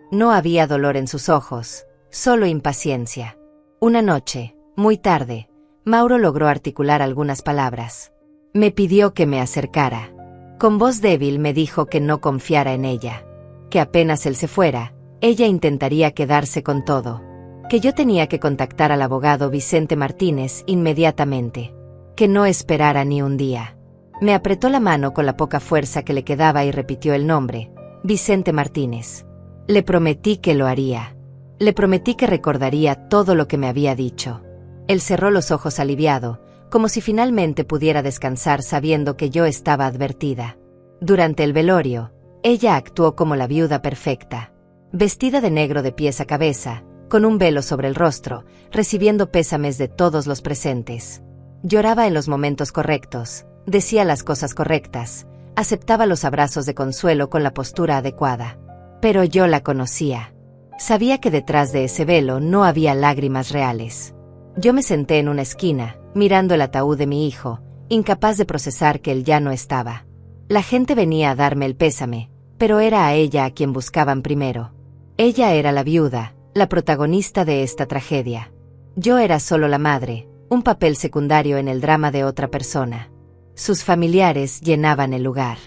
No había dolor en sus ojos, solo impaciencia. Una noche, muy tarde, Mauro logró articular algunas palabras. Me pidió que me acercara. Con voz débil me dijo que no confiara en ella. Que apenas él se fuera, ella intentaría quedarse con todo. Que yo tenía que contactar al abogado Vicente Martínez inmediatamente. Que no esperara ni un día. Me apretó la mano con la poca fuerza que le quedaba y repitió el nombre, Vicente Martínez. Le prometí que lo haría. Le prometí que recordaría todo lo que me había dicho. Él cerró los ojos aliviado, como si finalmente pudiera descansar sabiendo que yo estaba advertida. Durante el velorio, ella actuó como la viuda perfecta. Vestida de negro de pies a cabeza, con un velo sobre el rostro, recibiendo pésames de todos los presentes. Lloraba en los momentos correctos, decía las cosas correctas, aceptaba los abrazos de consuelo con la postura adecuada. Pero yo la conocía. Sabía que detrás de ese velo no había lágrimas reales. Yo me senté en una esquina, mirando el ataúd de mi hijo, incapaz de procesar que él ya no estaba. La gente venía a darme el pésame, pero era a ella a quien buscaban primero. Ella era la viuda, la protagonista de esta tragedia. Yo era solo la madre, un papel secundario en el drama de otra persona. Sus familiares llenaban el lugar.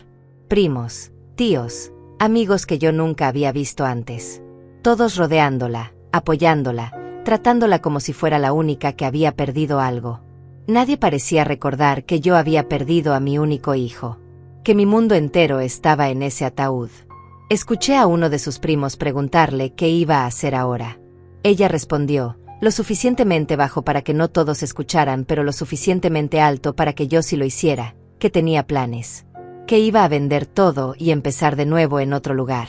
Primos, tíos, amigos que yo nunca había visto antes. Todos rodeándola, apoyándola, tratándola como si fuera la única que había perdido algo. Nadie parecía recordar que yo había perdido a mi único hijo. Que mi mundo entero estaba en ese ataúd. Escuché a uno de sus primos preguntarle qué iba a hacer ahora. Ella respondió, lo suficientemente bajo para que no todos escucharan, pero lo suficientemente alto para que yo sí lo hiciera, que tenía planes. Que iba a vender todo y empezar de nuevo en otro lugar.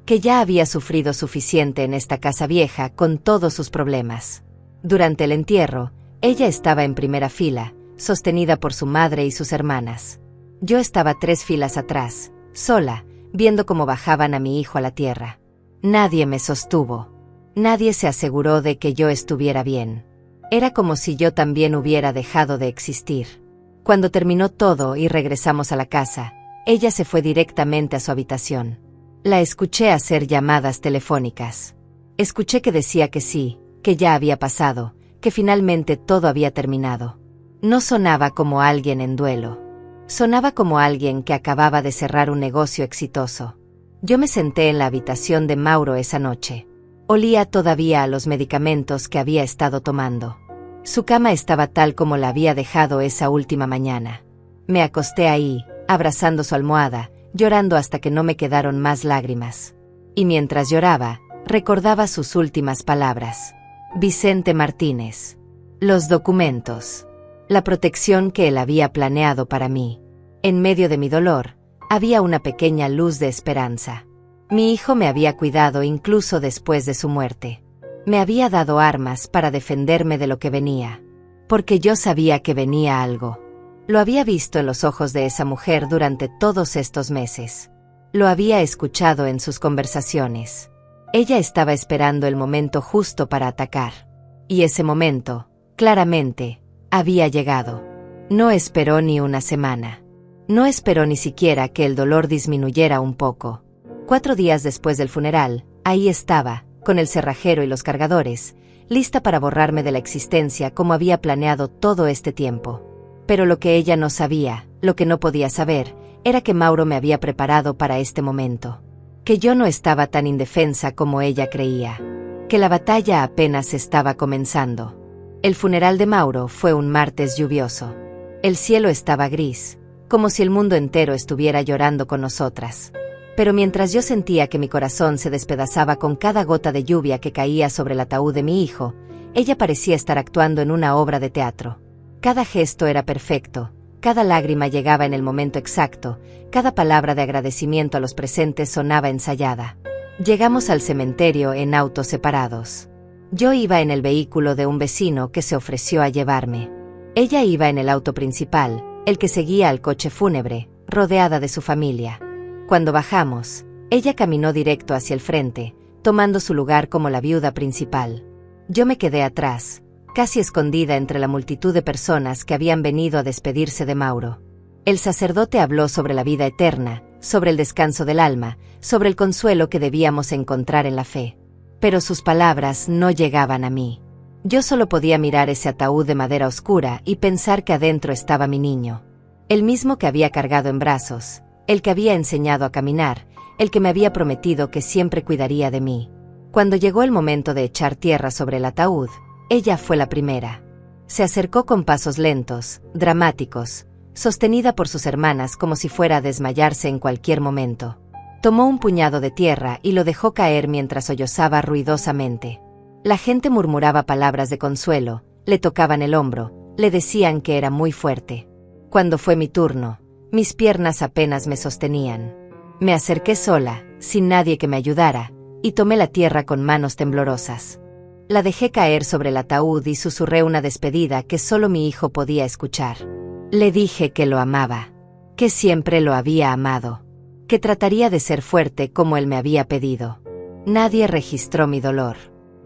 Que ya había sufrido suficiente en esta casa vieja con todos sus problemas. Durante el entierro, ella estaba en primera fila, sostenida por su madre y sus hermanas. Yo estaba 3 filas atrás, sola, viendo cómo bajaban a mi hijo a la tierra. Nadie me sostuvo. Nadie se aseguró de que yo estuviera bien. Era como si yo también hubiera dejado de existir. Cuando terminó todo y regresamos a la casa, ella se fue directamente a su habitación. La escuché hacer llamadas telefónicas. Escuché que decía que sí, que ya había pasado, que finalmente todo había terminado. No sonaba como alguien en duelo. Sonaba como alguien que acababa de cerrar un negocio exitoso. Yo me senté en la habitación de Mauro esa noche. Olía todavía a los medicamentos que había estado tomando. Su cama estaba tal como la había dejado esa última mañana. Me acosté ahí, abrazando su almohada, llorando hasta que no me quedaron más lágrimas. Y mientras lloraba, recordaba sus últimas palabras. Vicente Martínez. Los documentos. La protección que él había planeado para mí. En medio de mi dolor, había una pequeña luz de esperanza. Mi hijo me había cuidado incluso después de su muerte. Me había dado armas para defenderme de lo que venía. Porque yo sabía que venía algo. Lo había visto en los ojos de esa mujer durante todos estos meses. Lo había escuchado en sus conversaciones. Ella estaba esperando el momento justo para atacar. Y ese momento, claramente, había llegado. No esperó ni una semana. No esperó ni siquiera que el dolor disminuyera un poco. 4 días después del funeral, ahí estaba, con el cerrajero y los cargadores, lista para borrarme de la existencia como había planeado todo este tiempo. Pero lo que ella no sabía, lo que no podía saber, era que Mauro me había preparado para este momento. Que yo no estaba tan indefensa como ella creía. Que la batalla apenas estaba comenzando. El funeral de Mauro fue un martes lluvioso. El cielo estaba gris, como si el mundo entero estuviera llorando con nosotras. Pero mientras yo sentía que mi corazón se despedazaba con cada gota de lluvia que caía sobre el ataúd de mi hijo, ella parecía estar actuando en una obra de teatro. Cada gesto era perfecto, cada lágrima llegaba en el momento exacto, cada palabra de agradecimiento a los presentes sonaba ensayada. Llegamos al cementerio en autos separados. Yo iba en el vehículo de un vecino que se ofreció a llevarme. Ella iba en el auto principal, el que seguía al coche fúnebre, rodeada de su familia. Cuando bajamos, ella caminó directo hacia el frente, tomando su lugar como la viuda principal. Yo me quedé atrás, casi escondida entre la multitud de personas que habían venido a despedirse de Mauro. El sacerdote habló sobre la vida eterna, sobre el descanso del alma, sobre el consuelo que debíamos encontrar en la fe. Pero sus palabras no llegaban a mí. Yo solo podía mirar ese ataúd de madera oscura y pensar que adentro estaba mi niño. El mismo que había cargado en brazos, el que había enseñado a caminar, el que me había prometido que siempre cuidaría de mí. Cuando llegó el momento de echar tierra sobre el ataúd, ella fue la primera. Se acercó con pasos lentos, dramáticos, sostenida por sus hermanas como si fuera a desmayarse en cualquier momento. Tomó un puñado de tierra y lo dejó caer mientras sollozaba ruidosamente. La gente murmuraba palabras de consuelo, le tocaban el hombro, le decían que era muy fuerte. Cuando fue mi turno, mis piernas apenas me sostenían. Me acerqué sola, sin nadie que me ayudara, y tomé la tierra con manos temblorosas. La dejé caer sobre el ataúd y susurré una despedida que solo mi hijo podía escuchar. Le dije que lo amaba, que siempre lo había amado, que trataría de ser fuerte como él me había pedido. Nadie registró mi dolor.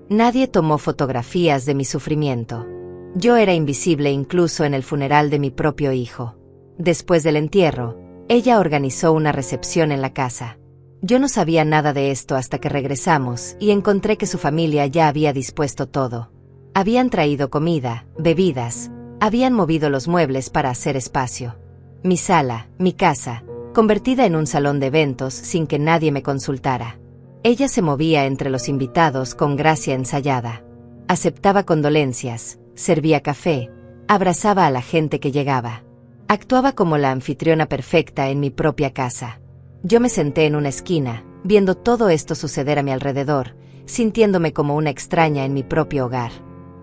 Nadie tomó fotografías de mi sufrimiento. Yo era invisible incluso en el funeral de mi propio hijo. Después del entierro, ella organizó una recepción en la casa. Yo no sabía nada de esto hasta que regresamos y encontré que su familia ya había dispuesto todo. Habían traído comida, bebidas, habían movido los muebles para hacer espacio. Mi sala, mi casa, convertida en un salón de eventos sin que nadie me consultara. Ella se movía entre los invitados con gracia ensayada. Aceptaba condolencias, servía café, abrazaba a la gente que llegaba. Actuaba como la anfitriona perfecta en mi propia casa. Yo me senté en una esquina, viendo todo esto suceder a mi alrededor, sintiéndome como una extraña en mi propio hogar.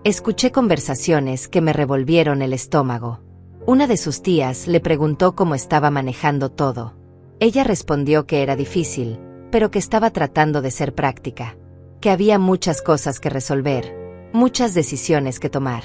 Escuché conversaciones que me revolvieron el estómago. Una de sus tías le preguntó cómo estaba manejando todo. Ella respondió que era difícil, pero que estaba tratando de ser práctica. Que había muchas cosas que resolver, muchas decisiones que tomar.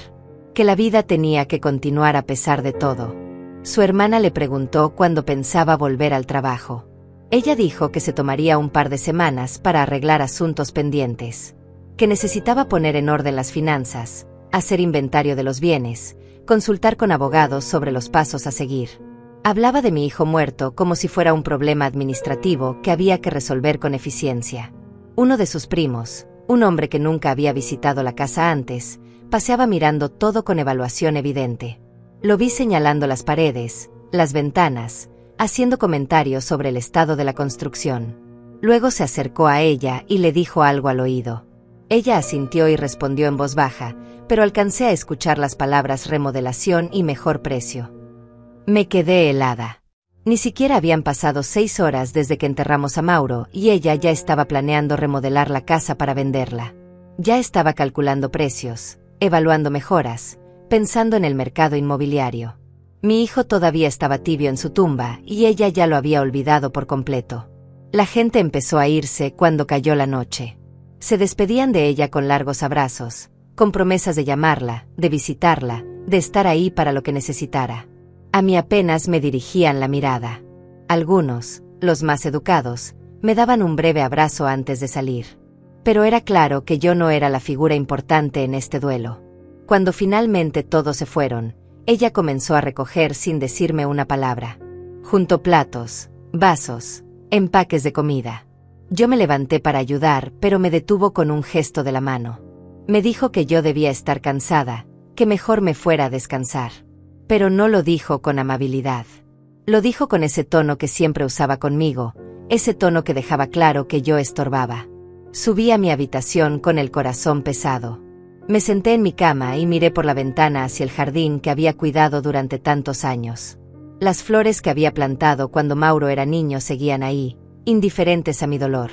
Que la vida tenía que continuar a pesar de todo. Su hermana le preguntó cuándo pensaba volver al trabajo. Ella dijo que se tomaría un par de semanas para arreglar asuntos pendientes. Que necesitaba poner en orden las finanzas, hacer inventario de los bienes, consultar con abogados sobre los pasos a seguir. Hablaba de mi hijo muerto como si fuera un problema administrativo que había que resolver con eficiencia. Uno de sus primos, un hombre que nunca había visitado la casa antes, paseaba mirando todo con evaluación evidente. Lo vi señalando las paredes, las ventanas, haciendo comentarios sobre el estado de la construcción. Luego se acercó a ella y le dijo algo al oído. Ella asintió y respondió en voz baja, pero alcancé a escuchar las palabras remodelación y mejor precio. Me quedé helada. Ni siquiera habían pasado 6 horas desde que enterramos a Mauro y ella ya estaba planeando remodelar la casa para venderla. Ya estaba calculando precios, evaluando mejoras, pensando en el mercado inmobiliario. Mi hijo todavía estaba tibio en su tumba y ella ya lo había olvidado por completo. La gente empezó a irse cuando cayó la noche. Se despedían de ella con largos abrazos, con promesas de llamarla, de visitarla, de estar ahí para lo que necesitara. A mí apenas me dirigían la mirada. Algunos, los más educados, me daban un breve abrazo antes de salir. Pero era claro que yo no era la figura importante en este duelo. Cuando finalmente todos se fueron, ella comenzó a recoger sin decirme una palabra. Juntó platos, vasos, empaques de comida. Yo me levanté para ayudar, pero me detuvo con un gesto de la mano. Me dijo que yo debía estar cansada, que mejor me fuera a descansar. Pero no lo dijo con amabilidad. Lo dijo con ese tono que siempre usaba conmigo, ese tono que dejaba claro que yo estorbaba. Subí a mi habitación con el corazón pesado. Me senté en mi cama y miré por la ventana hacia el jardín que había cuidado durante tantos años. Las flores que había plantado cuando Mauro era niño seguían ahí, indiferentes a mi dolor.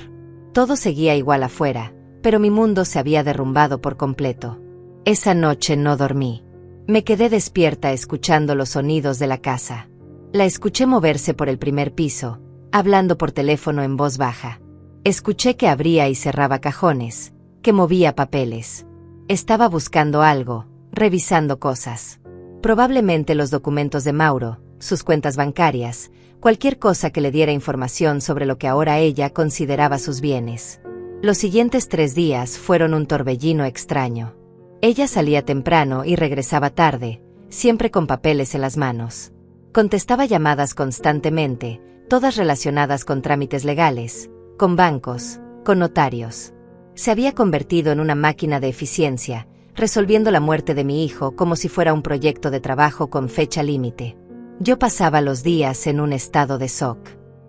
Todo seguía igual afuera, pero mi mundo se había derrumbado por completo. Esa noche no dormí. Me quedé despierta escuchando los sonidos de la casa. La escuché moverse por el primer piso, hablando por teléfono en voz baja. Escuché que abría y cerraba cajones, que movía papeles. Estaba buscando algo, revisando cosas. Probablemente los documentos de Mauro, sus cuentas bancarias, cualquier cosa que le diera información sobre lo que ahora ella consideraba sus bienes. Los siguientes 3 días fueron un torbellino extraño. Ella salía temprano y regresaba tarde, siempre con papeles en las manos. Contestaba llamadas constantemente, todas relacionadas con trámites legales, con bancos, con notarios. Se había convertido en una máquina de eficiencia, resolviendo la muerte de mi hijo como si fuera un proyecto de trabajo con fecha límite. Yo pasaba los días en un estado de shock.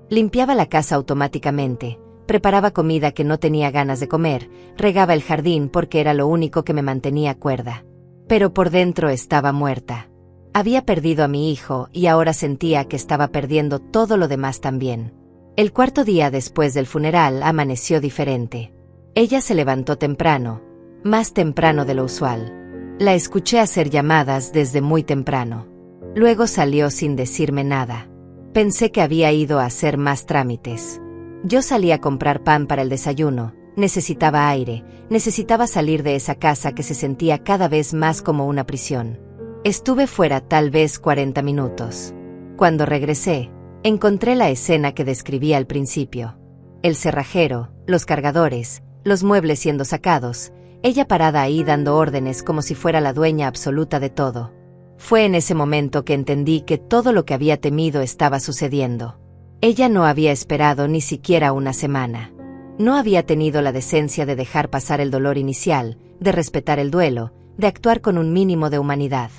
Limpiaba la casa automáticamente, preparaba comida que no tenía ganas de comer, regaba el jardín porque era lo único que me mantenía cuerda. Pero por dentro estaba muerta. Había perdido a mi hijo y ahora sentía que estaba perdiendo todo lo demás también. El 4.º día después del funeral amaneció diferente. Ella se levantó temprano, más temprano de lo usual. La escuché hacer llamadas desde muy temprano. Luego salió sin decirme nada. Pensé que había ido a hacer más trámites. Yo salí a comprar pan para el desayuno, necesitaba aire, necesitaba salir de esa casa que se sentía cada vez más como una prisión. Estuve fuera tal vez 40 minutos. Cuando regresé, encontré la escena que describí al principio. El cerrajero, los cargadores, los muebles siendo sacados, ella parada ahí dando órdenes como si fuera la dueña absoluta de todo. Fue en ese momento que entendí que todo lo que había temido estaba sucediendo. Ella no había esperado ni siquiera una semana. No había tenido la decencia de dejar pasar el dolor inicial, de respetar el duelo, de actuar con un mínimo de humanidad.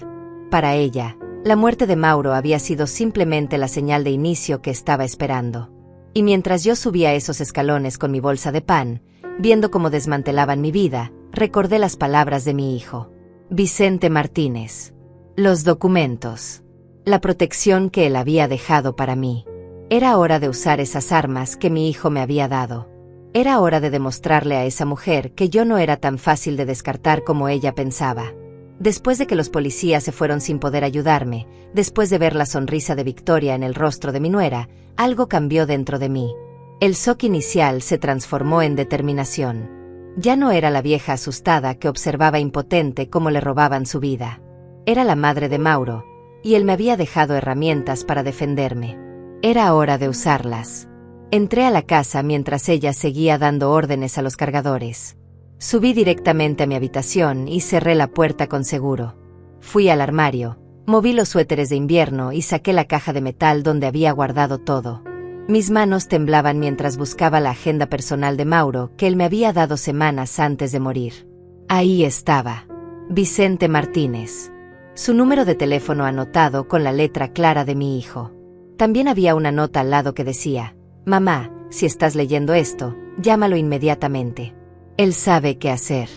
Para ella, la muerte de Mauro había sido simplemente la señal de inicio que estaba esperando. Y mientras yo subía esos escalones con mi bolsa de pan, viendo cómo desmantelaban mi vida, recordé las palabras de mi hijo. Vicente Martínez. Los documentos. La protección que él había dejado para mí. Era hora de usar esas armas que mi hijo me había dado. Era hora de demostrarle a esa mujer que yo no era tan fácil de descartar como ella pensaba. Después de que los policías se fueron sin poder ayudarme, después de ver la sonrisa de victoria en el rostro de mi nuera, algo cambió dentro de mí. El shock inicial se transformó en determinación. Ya no era la vieja asustada que observaba impotente cómo le robaban su vida. Era la madre de Mauro, y él me había dejado herramientas para defenderme. Era hora de usarlas. Entré a la casa mientras ella seguía dando órdenes a los cargadores. Subí directamente a mi habitación y cerré la puerta con seguro. Fui al armario, moví los suéteres de invierno y saqué la caja de metal donde había guardado todo. Mis manos temblaban mientras buscaba la agenda personal de Mauro que él me había dado semanas antes de morir. Ahí estaba. Vicente Martínez. Su número de teléfono anotado con la letra clara de mi hijo. También había una nota al lado que decía: «Mamá, si estás leyendo esto, llámalo inmediatamente. Él sabe qué hacer.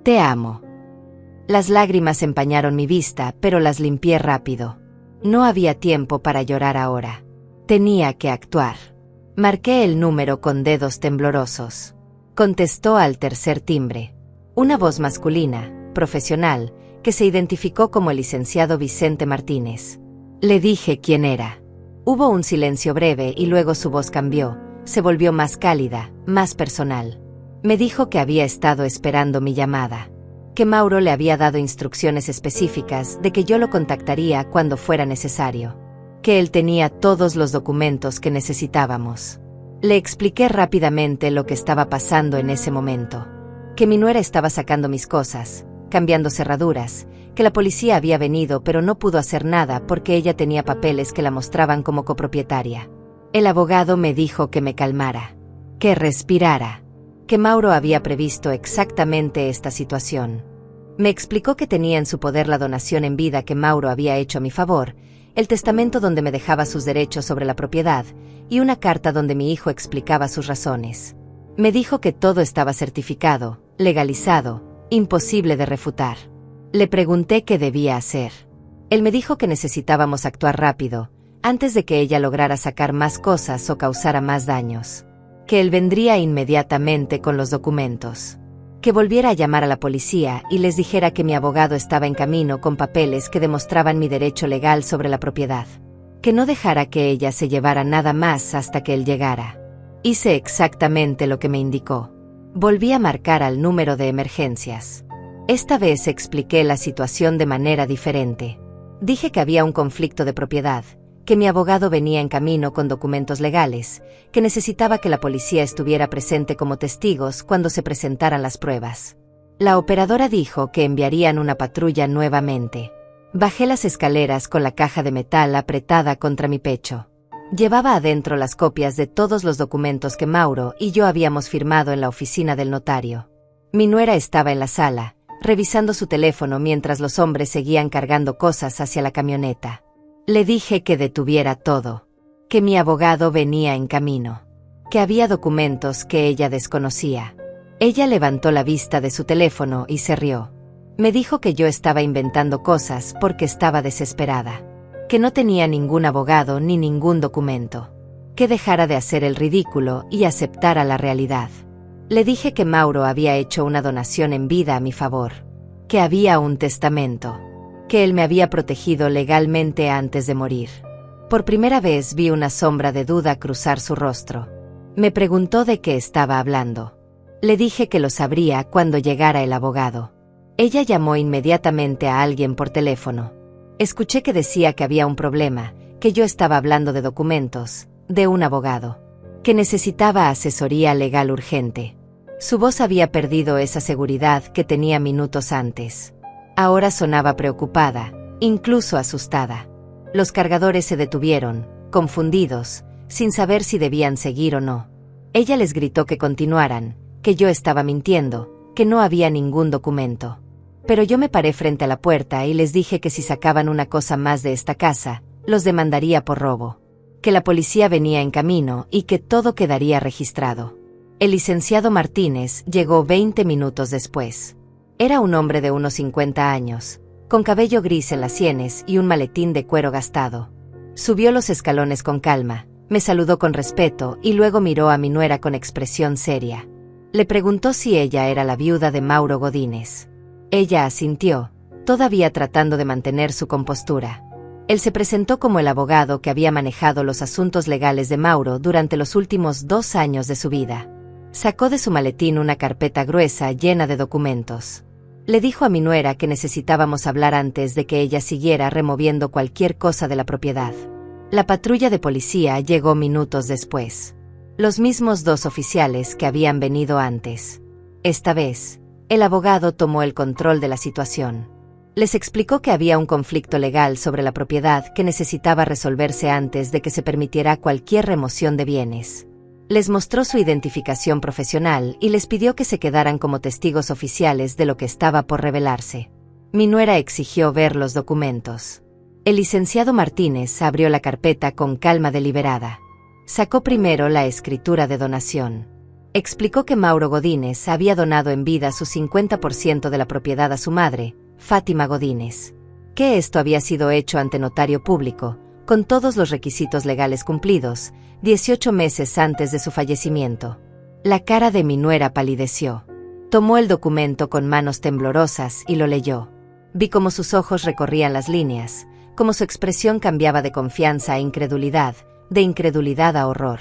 Te amo». Las lágrimas empañaron mi vista, pero las limpié rápido. No había tiempo para llorar ahora. Tenía que actuar. Marqué el número con dedos temblorosos. Contestó al tercer timbre. Una voz masculina, profesional, que se identificó como el licenciado Vicente Martínez. Le dije quién era. Hubo un silencio breve y luego su voz cambió, se volvió más cálida, más personal. Me dijo que había estado esperando mi llamada, que Mauro le había dado instrucciones específicas de que yo lo contactaría cuando fuera necesario, que él tenía todos los documentos que necesitábamos. Le expliqué rápidamente lo que estaba pasando en ese momento, que mi nuera estaba sacando mis cosas, cambiando cerraduras, que la policía había venido pero no pudo hacer nada porque ella tenía papeles que la mostraban como copropietaria. El abogado me dijo que me calmara, que respirara, que Mauro había previsto exactamente esta situación. Me explicó que tenía en su poder la donación en vida que Mauro había hecho a mi favor, el testamento donde me dejaba sus derechos sobre la propiedad y una carta donde mi hijo explicaba sus razones. Me dijo que todo estaba certificado, legalizado, imposible de refutar. Le pregunté qué debía hacer. Él me dijo que necesitábamos actuar rápido, antes de que ella lograra sacar más cosas o causara más daños. Que él vendría inmediatamente con los documentos. Que volviera a llamar a la policía y les dijera que mi abogado estaba en camino con papeles que demostraban mi derecho legal sobre la propiedad. Que no dejara que ella se llevara nada más hasta que él llegara. Hice exactamente lo que me indicó. Volví a marcar al número de emergencias. Esta vez expliqué la situación de manera diferente. Dije que había un conflicto de propiedad, que mi abogado venía en camino con documentos legales, que necesitaba que la policía estuviera presente como testigos cuando se presentaran las pruebas. La operadora dijo que enviarían una patrulla nuevamente. Bajé las escaleras con la caja de metal apretada contra mi pecho. Llevaba adentro las copias de todos los documentos que Mauro y yo habíamos firmado en la oficina del notario. Mi nuera estaba en la sala, revisando su teléfono mientras los hombres seguían cargando cosas hacia la camioneta. Le dije que detuviera todo, que mi abogado venía en camino, que había documentos que ella desconocía. Ella levantó la vista de su teléfono y se rió. Me dijo que yo estaba inventando cosas porque estaba desesperada, que no tenía ningún abogado ni ningún documento, que dejara de hacer el ridículo y aceptara la realidad. Le dije que Mauro había hecho una donación en vida a mi favor, que había un testamento, que él me había protegido legalmente antes de morir. Por primera vez vi una sombra de duda cruzar su rostro. Me preguntó de qué estaba hablando. Le dije que lo sabría cuando llegara el abogado. Ella llamó inmediatamente a alguien por teléfono. Escuché que decía que había un problema, que yo estaba hablando de documentos, de un abogado, que necesitaba asesoría legal urgente. Su voz había perdido esa seguridad que tenía minutos antes. Ahora sonaba preocupada, incluso asustada. Los cargadores se detuvieron, confundidos, sin saber si debían seguir o no. Ella les gritó que continuaran, que yo estaba mintiendo, que no había ningún documento. Pero yo me paré frente a la puerta y les dije que si sacaban una cosa más de esta casa, los demandaría por robo. Que la policía venía en camino y que todo quedaría registrado. El licenciado Martínez llegó 20 minutos después. Era un hombre de unos 50 años, con cabello gris en las sienes y un maletín de cuero gastado. Subió los escalones con calma, me saludó con respeto y luego miró a mi nuera con expresión seria. Le preguntó si ella era la viuda de Mauro Godínez. Ella asintió, todavía tratando de mantener su compostura. Él se presentó como el abogado que había manejado los asuntos legales de Mauro durante los últimos 2 años de su vida. Sacó de su maletín una carpeta gruesa llena de documentos. Le dijo a mi nuera que necesitábamos hablar antes de que ella siguiera removiendo cualquier cosa de la propiedad. La patrulla de policía llegó minutos después. Los mismos 2 oficiales que habían venido antes. Esta vez, el abogado tomó el control de la situación. Les explicó que había un conflicto legal sobre la propiedad que necesitaba resolverse antes de que se permitiera cualquier remoción de bienes. Les mostró su identificación profesional y les pidió que se quedaran como testigos oficiales de lo que estaba por revelarse. Mi nuera exigió ver los documentos. El licenciado Martínez abrió la carpeta con calma deliberada. Sacó primero la escritura de donación. Explicó que Mauro Godínez había donado en vida su 50% de la propiedad a su madre, Fátima Godínez. Que esto había sido hecho ante notario público, con todos los requisitos legales cumplidos, 18 meses antes de su fallecimiento. La cara de mi nuera palideció. Tomó el documento con manos temblorosas y lo leyó. Vi cómo sus ojos recorrían las líneas, cómo su expresión cambiaba de confianza a incredulidad, de incredulidad a horror.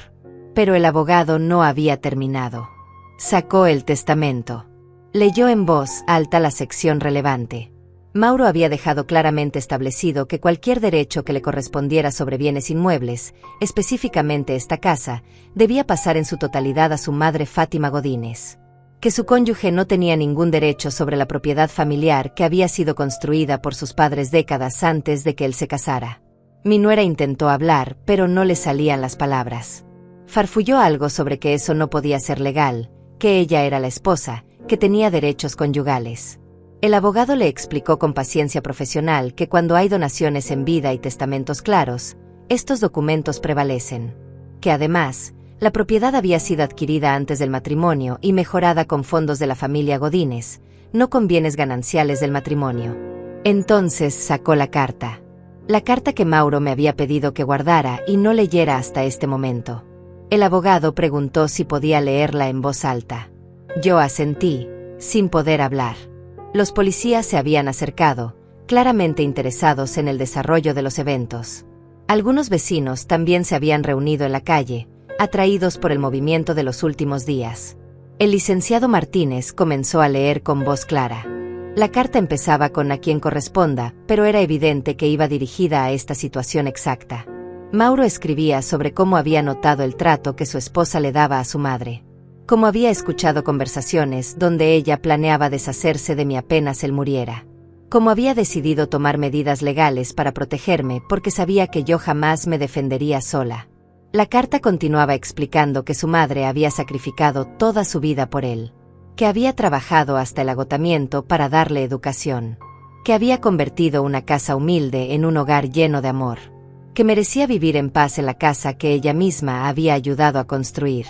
Pero el abogado no había terminado. Sacó el testamento. Leyó en voz alta la sección relevante. Mauro había dejado claramente establecido que cualquier derecho que le correspondiera sobre bienes inmuebles, específicamente esta casa, debía pasar en su totalidad a su madre Fátima Godínez. Que su cónyuge no tenía ningún derecho sobre la propiedad familiar que había sido construida por sus padres décadas antes de que él se casara. Mi nuera intentó hablar, pero no le salían las palabras. Farfulló algo sobre que eso no podía ser legal, que ella era la esposa, que tenía derechos conyugales. El abogado le explicó con paciencia profesional que cuando hay donaciones en vida y testamentos claros, estos documentos prevalecen. Que además, la propiedad había sido adquirida antes del matrimonio y mejorada con fondos de la familia Godínez, no con bienes gananciales del matrimonio. Entonces sacó la carta. La carta que Mauro me había pedido que guardara y no leyera hasta este momento. El abogado preguntó si podía leerla en voz alta. Yo asentí, sin poder hablar. Los policías se habían acercado, claramente interesados en el desarrollo de los eventos. Algunos vecinos también se habían reunido en la calle, atraídos por el movimiento de los últimos días. El licenciado Martínez comenzó a leer con voz clara. La carta empezaba con a quien corresponda, pero era evidente que iba dirigida a esta situación exacta. Mauro escribía sobre cómo había notado el trato que su esposa le daba a su madre. Cómo había escuchado conversaciones donde ella planeaba deshacerse de mí apenas él muriera. Cómo había decidido tomar medidas legales para protegerme porque sabía que yo jamás me defendería sola. La carta continuaba explicando que su madre había sacrificado toda su vida por él. Que había trabajado hasta el agotamiento para darle educación. Que había convertido una casa humilde en un hogar lleno de amor. Que merecía vivir en paz en la casa que ella misma había ayudado a construir.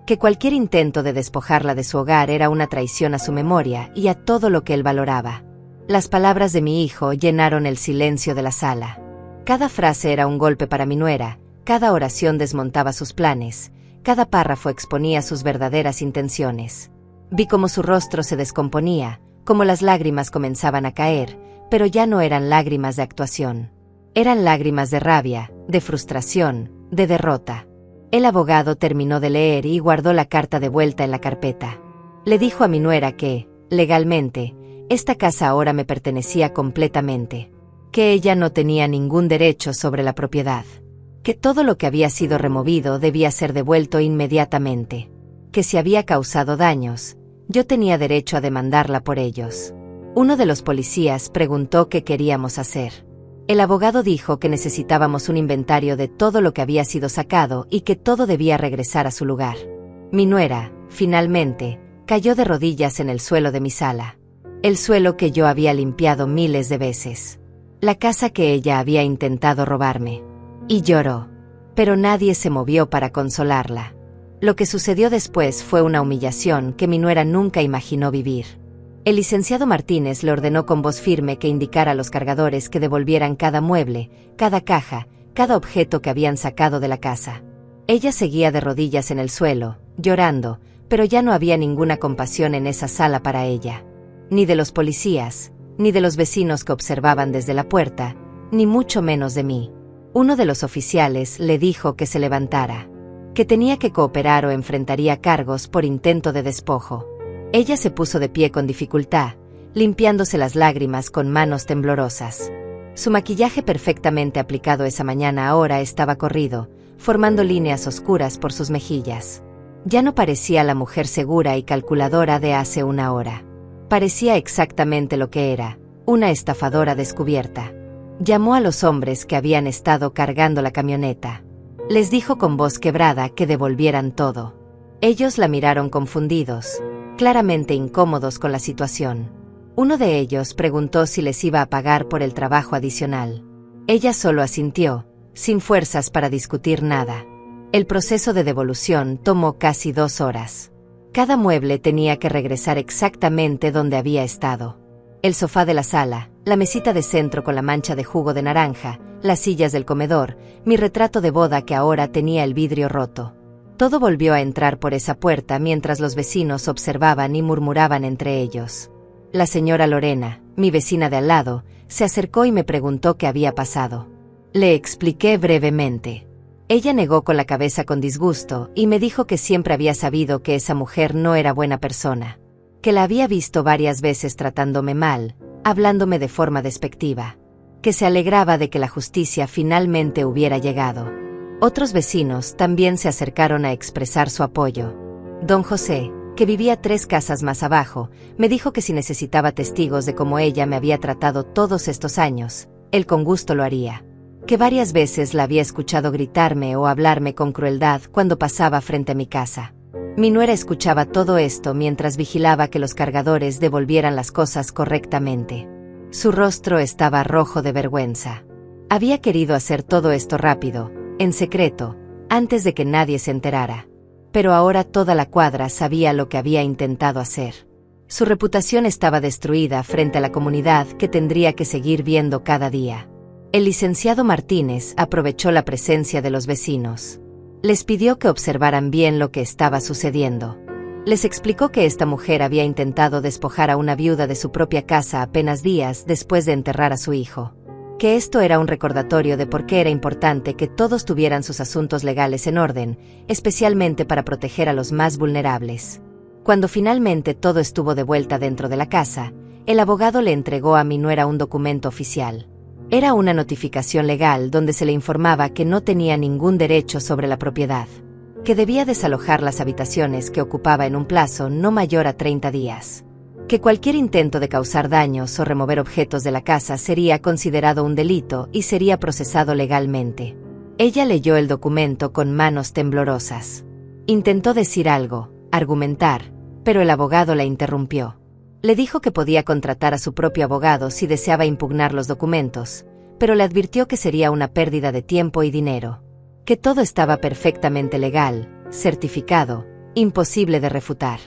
Que cualquier intento de despojarla de su hogar era una traición a su memoria y a todo lo que él valoraba. Las palabras de mi hijo llenaron el silencio de la sala. Cada frase era un golpe para mi nuera, cada oración desmontaba sus planes, cada párrafo exponía sus verdaderas intenciones. Vi cómo su rostro se descomponía, cómo las lágrimas comenzaban a caer, pero ya no eran lágrimas de actuación. Eran lágrimas de rabia, de frustración, de derrota. El abogado terminó de leer y guardó la carta de vuelta en la carpeta. Le dijo a mi nuera que, legalmente, esta casa ahora me pertenecía completamente. Que ella no tenía ningún derecho sobre la propiedad. Que todo lo que había sido removido debía ser devuelto inmediatamente. Que si había causado daños, yo tenía derecho a demandarla por ellos. Uno de los policías preguntó qué queríamos hacer. El abogado dijo que necesitábamos un inventario de todo lo que había sido sacado y que todo debía regresar a su lugar. Mi nuera, finalmente, cayó de rodillas en el suelo de mi sala. El suelo que yo había limpiado miles de veces. La casa que ella había intentado robarme. Y lloró. Pero nadie se movió para consolarla. Lo que sucedió después fue una humillación que mi nuera nunca imaginó vivir. El licenciado Martínez le ordenó con voz firme que indicara a los cargadores que devolvieran cada mueble, cada caja, cada objeto que habían sacado de la casa. Ella seguía de rodillas en el suelo, llorando, pero ya no había ninguna compasión en esa sala para ella. Ni de los policías, ni de los vecinos que observaban desde la puerta, ni mucho menos de mí. Uno de los oficiales le dijo que se levantara, que tenía que cooperar o enfrentaría cargos por intento de despojo. Ella se puso de pie con dificultad, limpiándose las lágrimas con manos temblorosas. Su maquillaje perfectamente aplicado esa mañana ahora estaba corrido, formando líneas oscuras por sus mejillas. Ya no parecía la mujer segura y calculadora de hace una hora. Parecía exactamente lo que era, una estafadora descubierta. Llamó a los hombres que habían estado cargando la camioneta. Les dijo con voz quebrada que devolvieran todo. Ellos la miraron confundidos, claramente incómodos con la situación. Uno de ellos preguntó si les iba a pagar por el trabajo adicional. Ella solo asintió, sin fuerzas para discutir nada. El proceso de devolución tomó casi 2 horas. Cada mueble tenía que regresar exactamente donde había estado. El sofá de la sala, la mesita de centro con la mancha de jugo de naranja, las sillas del comedor, mi retrato de boda que ahora tenía el vidrio roto. Todo volvió a entrar por esa puerta mientras los vecinos observaban y murmuraban entre ellos. La señora Lorena, mi vecina de al lado, se acercó y me preguntó qué había pasado. Le expliqué brevemente. Ella negó con la cabeza con disgusto y me dijo que siempre había sabido que esa mujer no era buena persona, que la había visto varias veces tratándome mal, hablándome de forma despectiva, que se alegraba de que la justicia finalmente hubiera llegado. Otros vecinos también se acercaron a expresar su apoyo. Don José, que vivía 3 casas más abajo, me dijo que si necesitaba testigos de cómo ella me había tratado todos estos años, él con gusto lo haría. Que varias veces la había escuchado gritarme o hablarme con crueldad cuando pasaba frente a mi casa. Mi nuera escuchaba todo esto mientras vigilaba que los cargadores devolvieran las cosas correctamente. Su rostro estaba rojo de vergüenza. Había querido hacer todo esto rápido, en secreto, antes de que nadie se enterara. Pero ahora toda la cuadra sabía lo que había intentado hacer. Su reputación estaba destruida frente a la comunidad que tendría que seguir viendo cada día. El licenciado Martínez aprovechó la presencia de los vecinos. Les pidió que observaran bien lo que estaba sucediendo. Les explicó que esta mujer había intentado despojar a una viuda de su propia casa apenas días después de enterrar a su hijo. Que esto era un recordatorio de por qué era importante que todos tuvieran sus asuntos legales en orden, especialmente para proteger a los más vulnerables. Cuando finalmente todo estuvo de vuelta dentro de la casa, el abogado le entregó a mi nuera un documento oficial. Era una notificación legal donde se le informaba que no tenía ningún derecho sobre la propiedad, que debía desalojar las habitaciones que ocupaba en un plazo no mayor a 30 días, que cualquier intento de causar daños o remover objetos de la casa sería considerado un delito y sería procesado legalmente. Ella leyó el documento con manos temblorosas. Intentó decir algo, argumentar, pero el abogado la interrumpió. Le dijo que podía contratar a su propio abogado si deseaba impugnar los documentos, pero le advirtió que sería una pérdida de tiempo y dinero, que todo estaba perfectamente legal, certificado, imposible de refutar.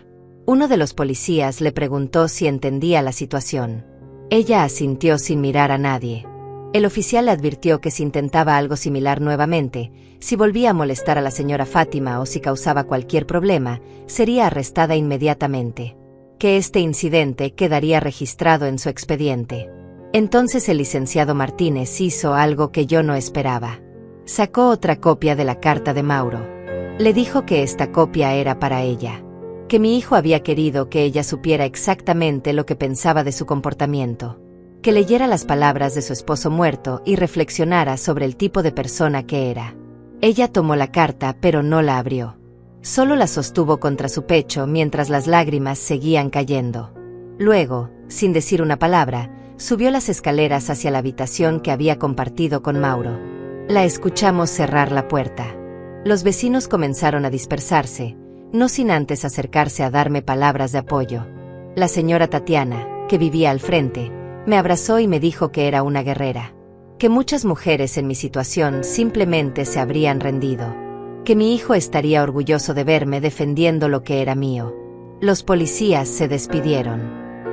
Uno de los policías le preguntó si entendía la situación. Ella asintió sin mirar a nadie. El oficial le advirtió que si intentaba algo similar nuevamente, si volvía a molestar a la señora Fátima o si causaba cualquier problema, sería arrestada inmediatamente. Que este incidente quedaría registrado en su expediente. Entonces el licenciado Martínez hizo algo que yo no esperaba. Sacó otra copia de la carta de Mauro. Le dijo que esta copia era para ella. Que mi hijo había querido que ella supiera exactamente lo que pensaba de su comportamiento. Que leyera las palabras de su esposo muerto y reflexionara sobre el tipo de persona que era. Ella tomó la carta pero no la abrió. Solo la sostuvo contra su pecho mientras las lágrimas seguían cayendo. Luego, sin decir una palabra, subió las escaleras hacia la habitación que había compartido con Mauro. La escuchamos cerrar la puerta. Los vecinos comenzaron a dispersarse, no sin antes acercarse a darme palabras de apoyo. La señora Tatiana, que vivía al frente, me abrazó y me dijo que era una guerrera. Que muchas mujeres en mi situación simplemente se habrían rendido. Que mi hijo estaría orgulloso de verme defendiendo lo que era mío. Los policías se despidieron.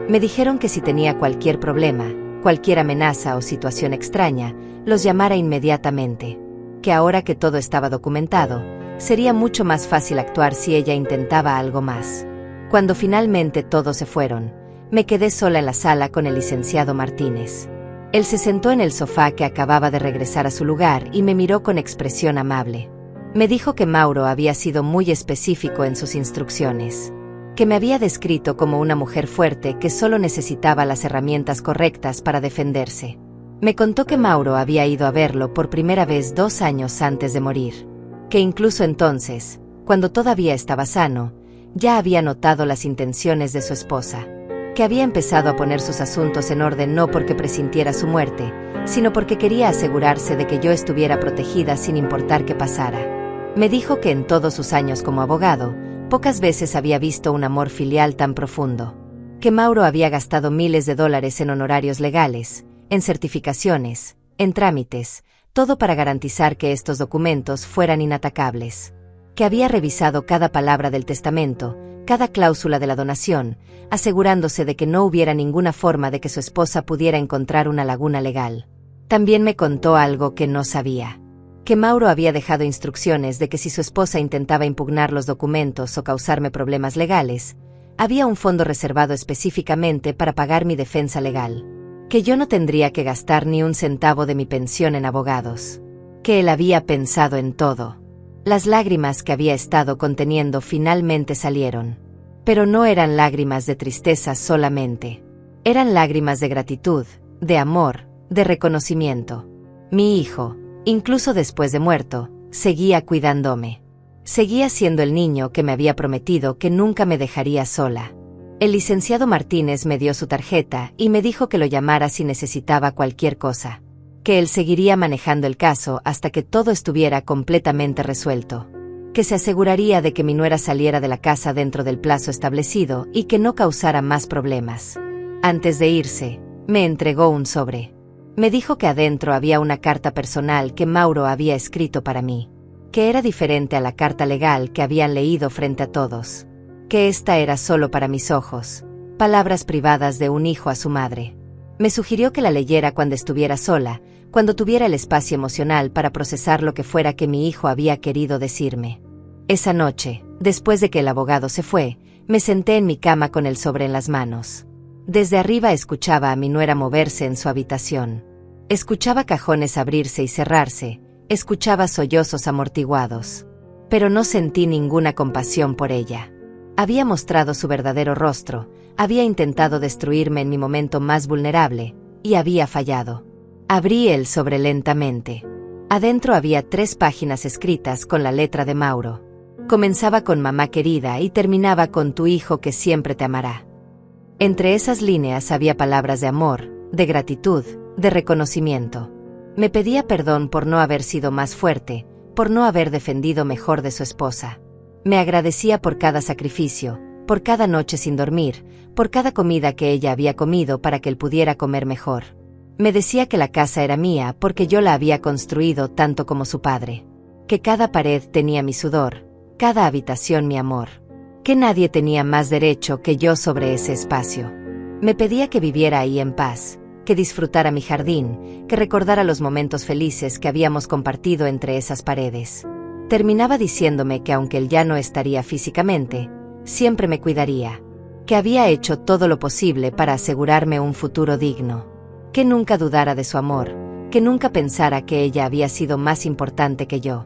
Me dijeron que si tenía cualquier problema, cualquier amenaza o situación extraña, los llamara inmediatamente. Que ahora que todo estaba documentado, sería mucho más fácil actuar si ella intentaba algo más. Cuando finalmente todos se fueron, me quedé sola en la sala con el licenciado Martínez. Él se sentó en el sofá que acababa de regresar a su lugar y me miró con expresión amable. Me dijo que Mauro había sido muy específico en sus instrucciones, que me había descrito como una mujer fuerte que solo necesitaba las herramientas correctas para defenderse. Me contó que Mauro había ido a verlo por primera vez 2 años antes de morir, que incluso entonces, cuando todavía estaba sano, ya había notado las intenciones de su esposa, que había empezado a poner sus asuntos en orden no porque presintiera su muerte, sino porque quería asegurarse de que yo estuviera protegida sin importar qué pasara. Me dijo que en todos sus años como abogado, pocas veces había visto un amor filial tan profundo. Que Mauro había gastado miles de dólares en honorarios legales, en certificaciones, en trámites, todo para garantizar que estos documentos fueran inatacables. que había revisado cada palabra del testamento, cada cláusula de la donación, asegurándose de que no hubiera ninguna forma de que su esposa pudiera encontrar una laguna legal. También me contó algo que no sabía: que Mauro había dejado instrucciones de que si su esposa intentaba impugnar los documentos o causarme problemas legales, había un fondo reservado específicamente para pagar mi defensa legal, que yo no tendría que gastar ni un centavo de mi pensión en abogados, que él había pensado en todo. Las lágrimas que había estado conteniendo finalmente salieron. Pero no eran lágrimas de tristeza solamente. Eran lágrimas de gratitud, de amor, de reconocimiento. Mi hijo, incluso después de muerto, seguía cuidándome. Seguía siendo el niño que me había prometido que nunca me dejaría sola. El licenciado Martínez me dio su tarjeta y me dijo que lo llamara si necesitaba cualquier cosa, que él seguiría manejando el caso hasta que todo estuviera completamente resuelto, que se aseguraría de que mi nuera saliera de la casa dentro del plazo establecido y que no causara más problemas. Antes de irse, me entregó un sobre. Me dijo que adentro había una carta personal que Mauro había escrito para mí, que era diferente a la carta legal que habían leído frente a todos, que esta era solo para mis ojos, palabras privadas de un hijo a su madre. Me sugirió que la leyera cuando estuviera sola, cuando tuviera el espacio emocional para procesar lo que fuera que mi hijo había querido decirme. Esa noche, después de que el abogado se fue, me senté en mi cama con el sobre en las manos. Desde arriba escuchaba a mi nuera moverse en su habitación. Escuchaba cajones abrirse y cerrarse, escuchaba sollozos amortiguados. Pero no sentí ninguna compasión por ella. Había mostrado su verdadero rostro, había intentado destruirme en mi momento más vulnerable, y había fallado. Abrí el sobre lentamente. Adentro había 3 páginas escritas con la letra de Mauro. Comenzaba con mamá querida y terminaba con tu hijo que siempre te amará. Entre esas líneas había palabras de amor, de gratitud, de reconocimiento. Me pedía perdón por no haber sido más fuerte, por no haber defendido mejor de su esposa. Me agradecía por cada sacrificio, por cada noche sin dormir, por cada comida que ella había comido para que él pudiera comer mejor. Me decía que la casa era mía porque yo la había construido tanto como su padre, que cada pared tenía mi sudor, cada habitación mi amor, que nadie tenía más derecho que yo sobre ese espacio. Me pedía que viviera ahí en paz, que disfrutara mi jardín, que recordara los momentos felices que habíamos compartido entre esas paredes. Terminaba diciéndome que aunque él ya no estaría físicamente, siempre me cuidaría, que había hecho todo lo posible para asegurarme un futuro digno, que nunca dudara de su amor, que nunca pensara que ella había sido más importante que yo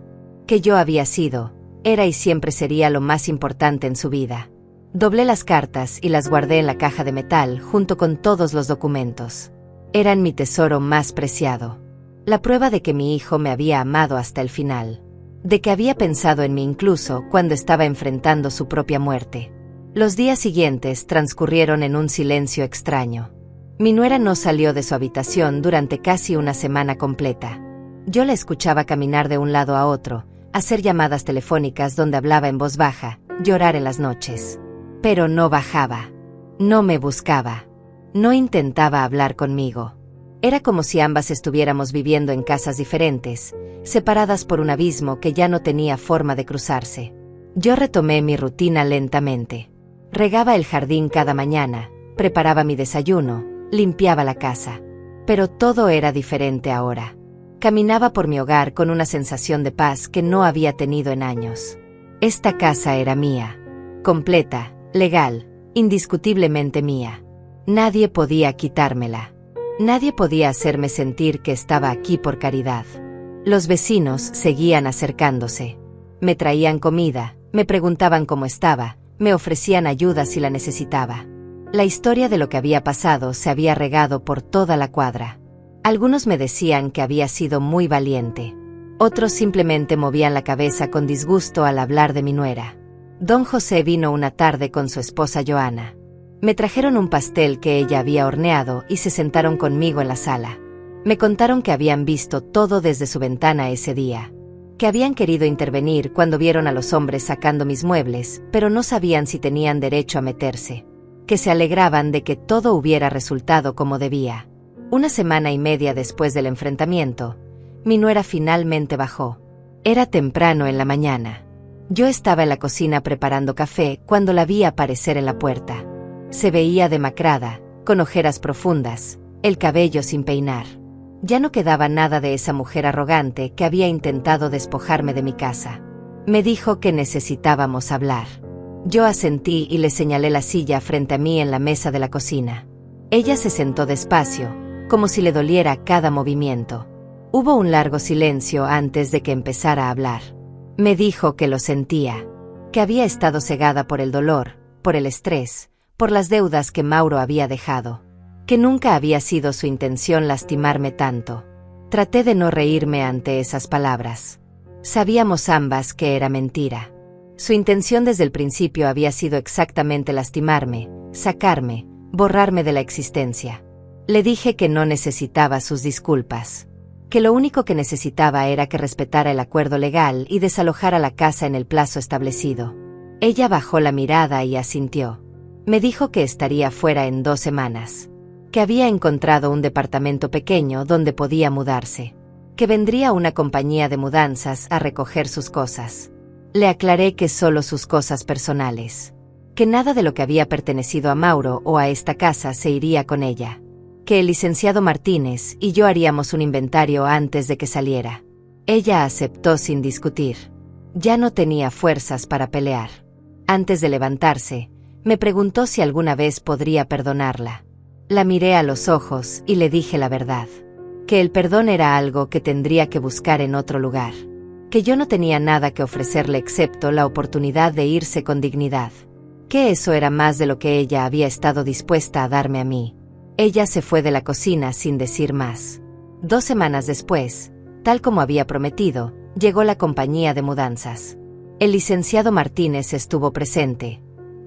había sido, era y siempre sería lo más importante en su vida. Doblé las cartas y las guardé en la caja de metal junto con todos los documentos. Eran mi tesoro más preciado. La prueba de que mi hijo me había amado hasta el final. De que había pensado en mí incluso cuando estaba enfrentando su propia muerte. Los días siguientes transcurrieron en un silencio extraño. Mi nuera no salió de su habitación durante casi una semana completa. Yo la escuchaba caminar de un lado a otro, hacer llamadas telefónicas donde hablaba en voz baja, llorar en las noches. Pero no bajaba. No me buscaba. No intentaba hablar conmigo. Era como si ambas estuviéramos viviendo en casas diferentes, separadas por un abismo que ya no tenía forma de cruzarse. Yo retomé mi rutina lentamente. Regaba el jardín cada mañana, preparaba mi desayuno, limpiaba la casa. Pero todo era diferente ahora. Caminaba por mi hogar con una sensación de paz que no había tenido en años. Esta casa era mía. Completa, legal, indiscutiblemente mía. Nadie podía quitármela. Nadie podía hacerme sentir que estaba aquí por caridad. Los vecinos seguían acercándose. Me traían comida, me preguntaban cómo estaba, me ofrecían ayuda si la necesitaba. La historia de lo que había pasado se había regado por toda la cuadra. Algunos me decían que había sido muy valiente. Otros simplemente movían la cabeza con disgusto al hablar de mi nuera. Don José vino una tarde con su esposa Joana. Me trajeron un pastel que ella había horneado y se sentaron conmigo en la sala. Me contaron que habían visto todo desde su ventana ese día. Que habían querido intervenir cuando vieron a los hombres sacando mis muebles, pero no sabían si tenían derecho a meterse. Que se alegraban de que todo hubiera resultado como debía. Una semana y media después del enfrentamiento, mi nuera finalmente bajó. Era temprano en la mañana. Yo estaba en la cocina preparando café cuando la vi aparecer en la puerta. Se veía demacrada, con ojeras profundas, el cabello sin peinar. Ya no quedaba nada de esa mujer arrogante que había intentado despojarme de mi casa. Me dijo que necesitábamos hablar. Yo asentí y le señalé la silla frente a mí en la mesa de la cocina. Ella se sentó despacio, como si le doliera cada movimiento. Hubo un largo silencio antes de que empezara a hablar. Me dijo que lo sentía, que había estado cegada por el dolor, por el estrés, por las deudas que Mauro había dejado, que nunca había sido su intención lastimarme tanto. Traté de no reírme ante esas palabras. Sabíamos ambas que era mentira. Su intención desde el principio había sido exactamente lastimarme, sacarme, borrarme de la existencia. Le dije que no necesitaba sus disculpas, que lo único que necesitaba era que respetara el acuerdo legal y desalojara la casa en el plazo establecido. Ella bajó la mirada y asintió. Me dijo que estaría fuera en 2 semanas, que había encontrado un departamento pequeño donde podía mudarse, que vendría una compañía de mudanzas a recoger sus cosas. Le aclaré que solo sus cosas personales, que nada de lo que había pertenecido a Mauro o a esta casa se iría con ella, que el licenciado Martínez y yo haríamos un inventario antes de que saliera. Ella aceptó sin discutir. Ya no tenía fuerzas para pelear. Antes de levantarse, me preguntó si alguna vez podría perdonarla. La miré a los ojos y le dije la verdad, que el perdón era algo que tendría que buscar en otro lugar, que yo no tenía nada que ofrecerle excepto la oportunidad de irse con dignidad, que eso era más de lo que ella había estado dispuesta a darme a mí. Ella se fue de la cocina sin decir más. 2 semanas después, tal como había prometido, llegó la compañía de mudanzas. El licenciado Martínez estuvo presente.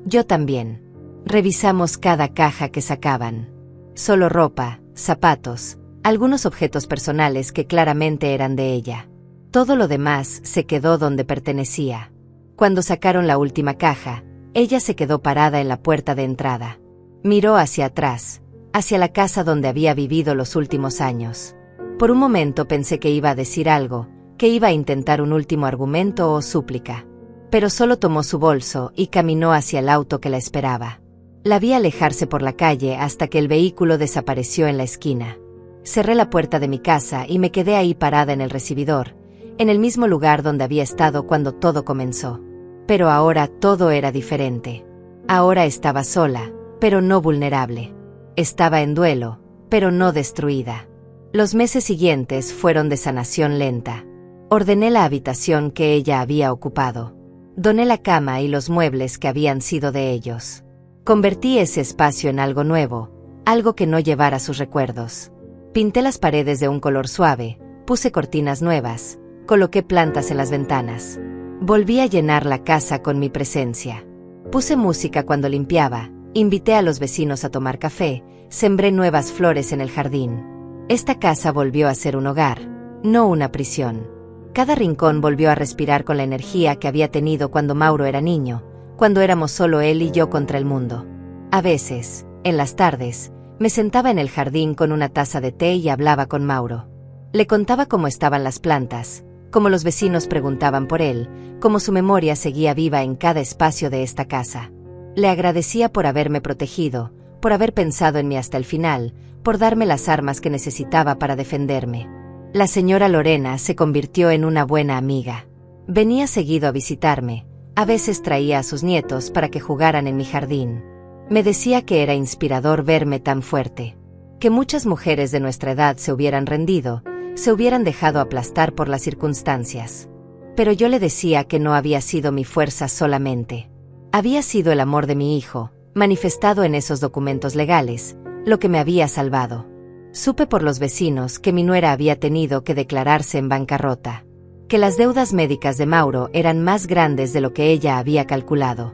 Yo también. Revisamos cada caja que sacaban. Solo ropa, zapatos, algunos objetos personales que claramente eran de ella. Todo lo demás se quedó donde pertenecía. Cuando sacaron la última caja, ella se quedó parada en la puerta de entrada. Miró hacia atrás, hacia la casa donde había vivido los últimos años. Por un momento pensé que iba a decir algo, que iba a intentar un último argumento o súplica. Pero solo tomó su bolso y caminó hacia el auto que la esperaba. La vi alejarse por la calle hasta que el vehículo desapareció en la esquina. Cerré la puerta de mi casa y me quedé ahí parada en el recibidor, en el mismo lugar donde había estado cuando todo comenzó. Pero ahora todo era diferente. Ahora estaba sola, pero no vulnerable. Estaba en duelo, pero no destruida. Los meses siguientes fueron de sanación lenta. Ordené la habitación que ella había ocupado. Doné la cama y los muebles que habían sido de ellos. Convertí ese espacio en algo nuevo, algo que no llevara sus recuerdos. Pinté las paredes de un color suave, puse cortinas nuevas, coloqué plantas en las ventanas. Volví a llenar la casa con mi presencia. Puse música cuando limpiaba. Invité a los vecinos a tomar café, sembré nuevas flores en el jardín. Esta casa volvió a ser un hogar, no una prisión. Cada rincón volvió a respirar con la energía que había tenido cuando Mauro era niño, cuando éramos solo él y yo contra el mundo. A veces, en las tardes, me sentaba en el jardín con una taza de té y hablaba con Mauro. Le contaba cómo estaban las plantas, cómo los vecinos preguntaban por él, cómo su memoria seguía viva en cada espacio de esta casa. Le agradecía por haberme protegido, por haber pensado en mí hasta el final, por darme las armas que necesitaba para defenderme. La señora Lorena se convirtió en una buena amiga. Venía seguido a visitarme, a veces traía a sus nietos para que jugaran en mi jardín. Me decía que era inspirador verme tan fuerte, que muchas mujeres de nuestra edad se hubieran rendido, se hubieran dejado aplastar por las circunstancias. Pero yo le decía que no había sido mi fuerza solamente. Había sido el amor de mi hijo, manifestado en esos documentos legales, lo que me había salvado. Supe por los vecinos que mi nuera había tenido que declararse en bancarrota, que las deudas médicas de Mauro eran más grandes de lo que ella había calculado,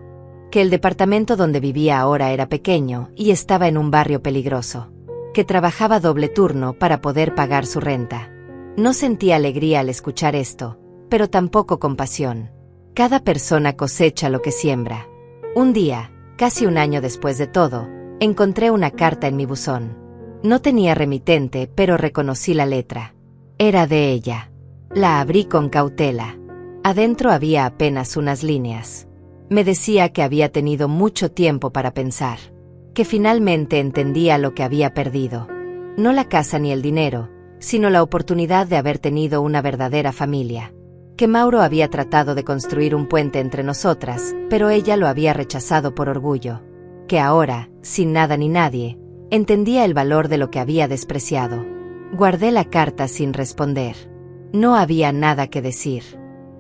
que el departamento donde vivía ahora era pequeño y estaba en un barrio peligroso, que trabajaba doble turno para poder pagar su renta. No sentí alegría al escuchar esto, pero tampoco compasión. Cada persona cosecha lo que siembra. Un día, casi un año después de todo, encontré una carta en mi buzón. No tenía remitente, pero reconocí la letra. Era de ella. La abrí con cautela. Adentro había apenas unas líneas. Me decía que había tenido mucho tiempo para pensar, que finalmente entendía lo que había perdido. No la casa ni el dinero, sino la oportunidad de haber tenido una verdadera familia. Que Mauro había tratado de construir un puente entre nosotras, pero ella lo había rechazado por orgullo. Que ahora, sin nada ni nadie, entendía el valor de lo que había despreciado. Guardé la carta sin responder. No había nada que decir.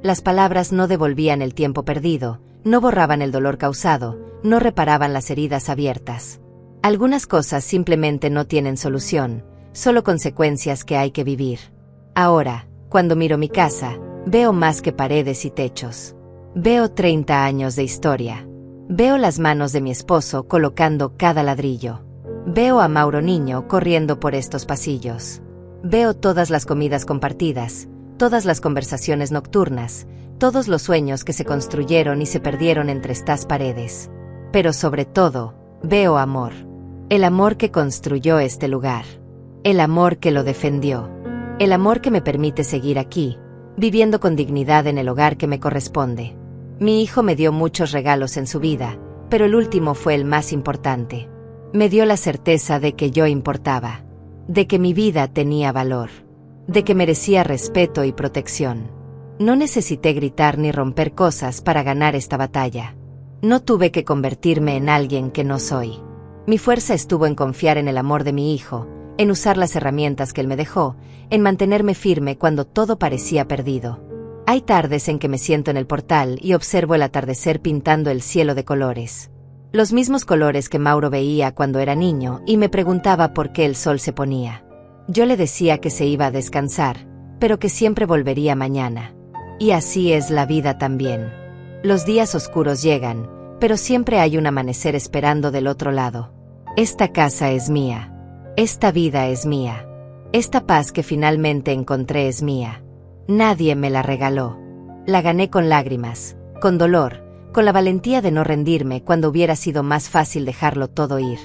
Las palabras no devolvían el tiempo perdido, no borraban el dolor causado, no reparaban las heridas abiertas. Algunas cosas simplemente no tienen solución, solo consecuencias que hay que vivir. Ahora, cuando miro mi casa, veo más que paredes y techos. Veo 30 años de historia. Veo las manos de mi esposo colocando cada ladrillo. Veo a Mauro niño corriendo por estos pasillos. Veo todas las comidas compartidas, todas las conversaciones nocturnas, todos los sueños que se construyeron y se perdieron entre estas paredes. Pero sobre todo, veo amor. El amor que construyó este lugar. El amor que lo defendió. El amor que me permite seguir aquí, viviendo con dignidad en el hogar que me corresponde. Mi hijo me dio muchos regalos en su vida, pero el último fue el más importante. Me dio la certeza de que yo importaba, de que mi vida tenía valor, de que merecía respeto y protección. No necesité gritar ni romper cosas para ganar esta batalla. No tuve que convertirme en alguien que no soy. Mi fuerza estuvo en confiar en el amor de mi hijo, en usar las herramientas que él me dejó, en mantenerme firme cuando todo parecía perdido. Hay tardes en que me siento en el portal y observo el atardecer pintando el cielo de colores. Los mismos colores que Mauro veía cuando era niño y me preguntaba por qué el sol se ponía. Yo le decía que se iba a descansar, pero que siempre volvería mañana. Y así es la vida también. Los días oscuros llegan, pero siempre hay un amanecer esperando del otro lado. Esta casa es mía. Esta vida es mía. Esta paz que finalmente encontré es mía. Nadie me la regaló. La gané con lágrimas, con dolor, con la valentía de no rendirme cuando hubiera sido más fácil dejarlo todo ir.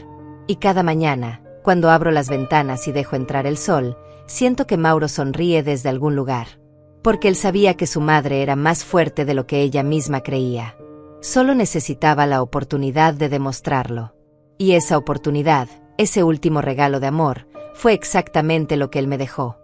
Y cada mañana, cuando abro las ventanas y dejo entrar el sol, siento que Mauro sonríe desde algún lugar. Porque él sabía que su madre era más fuerte de lo que ella misma creía. Solo necesitaba la oportunidad de demostrarlo. Y esa oportunidad, ese último regalo de amor, fue exactamente lo que él me dejó.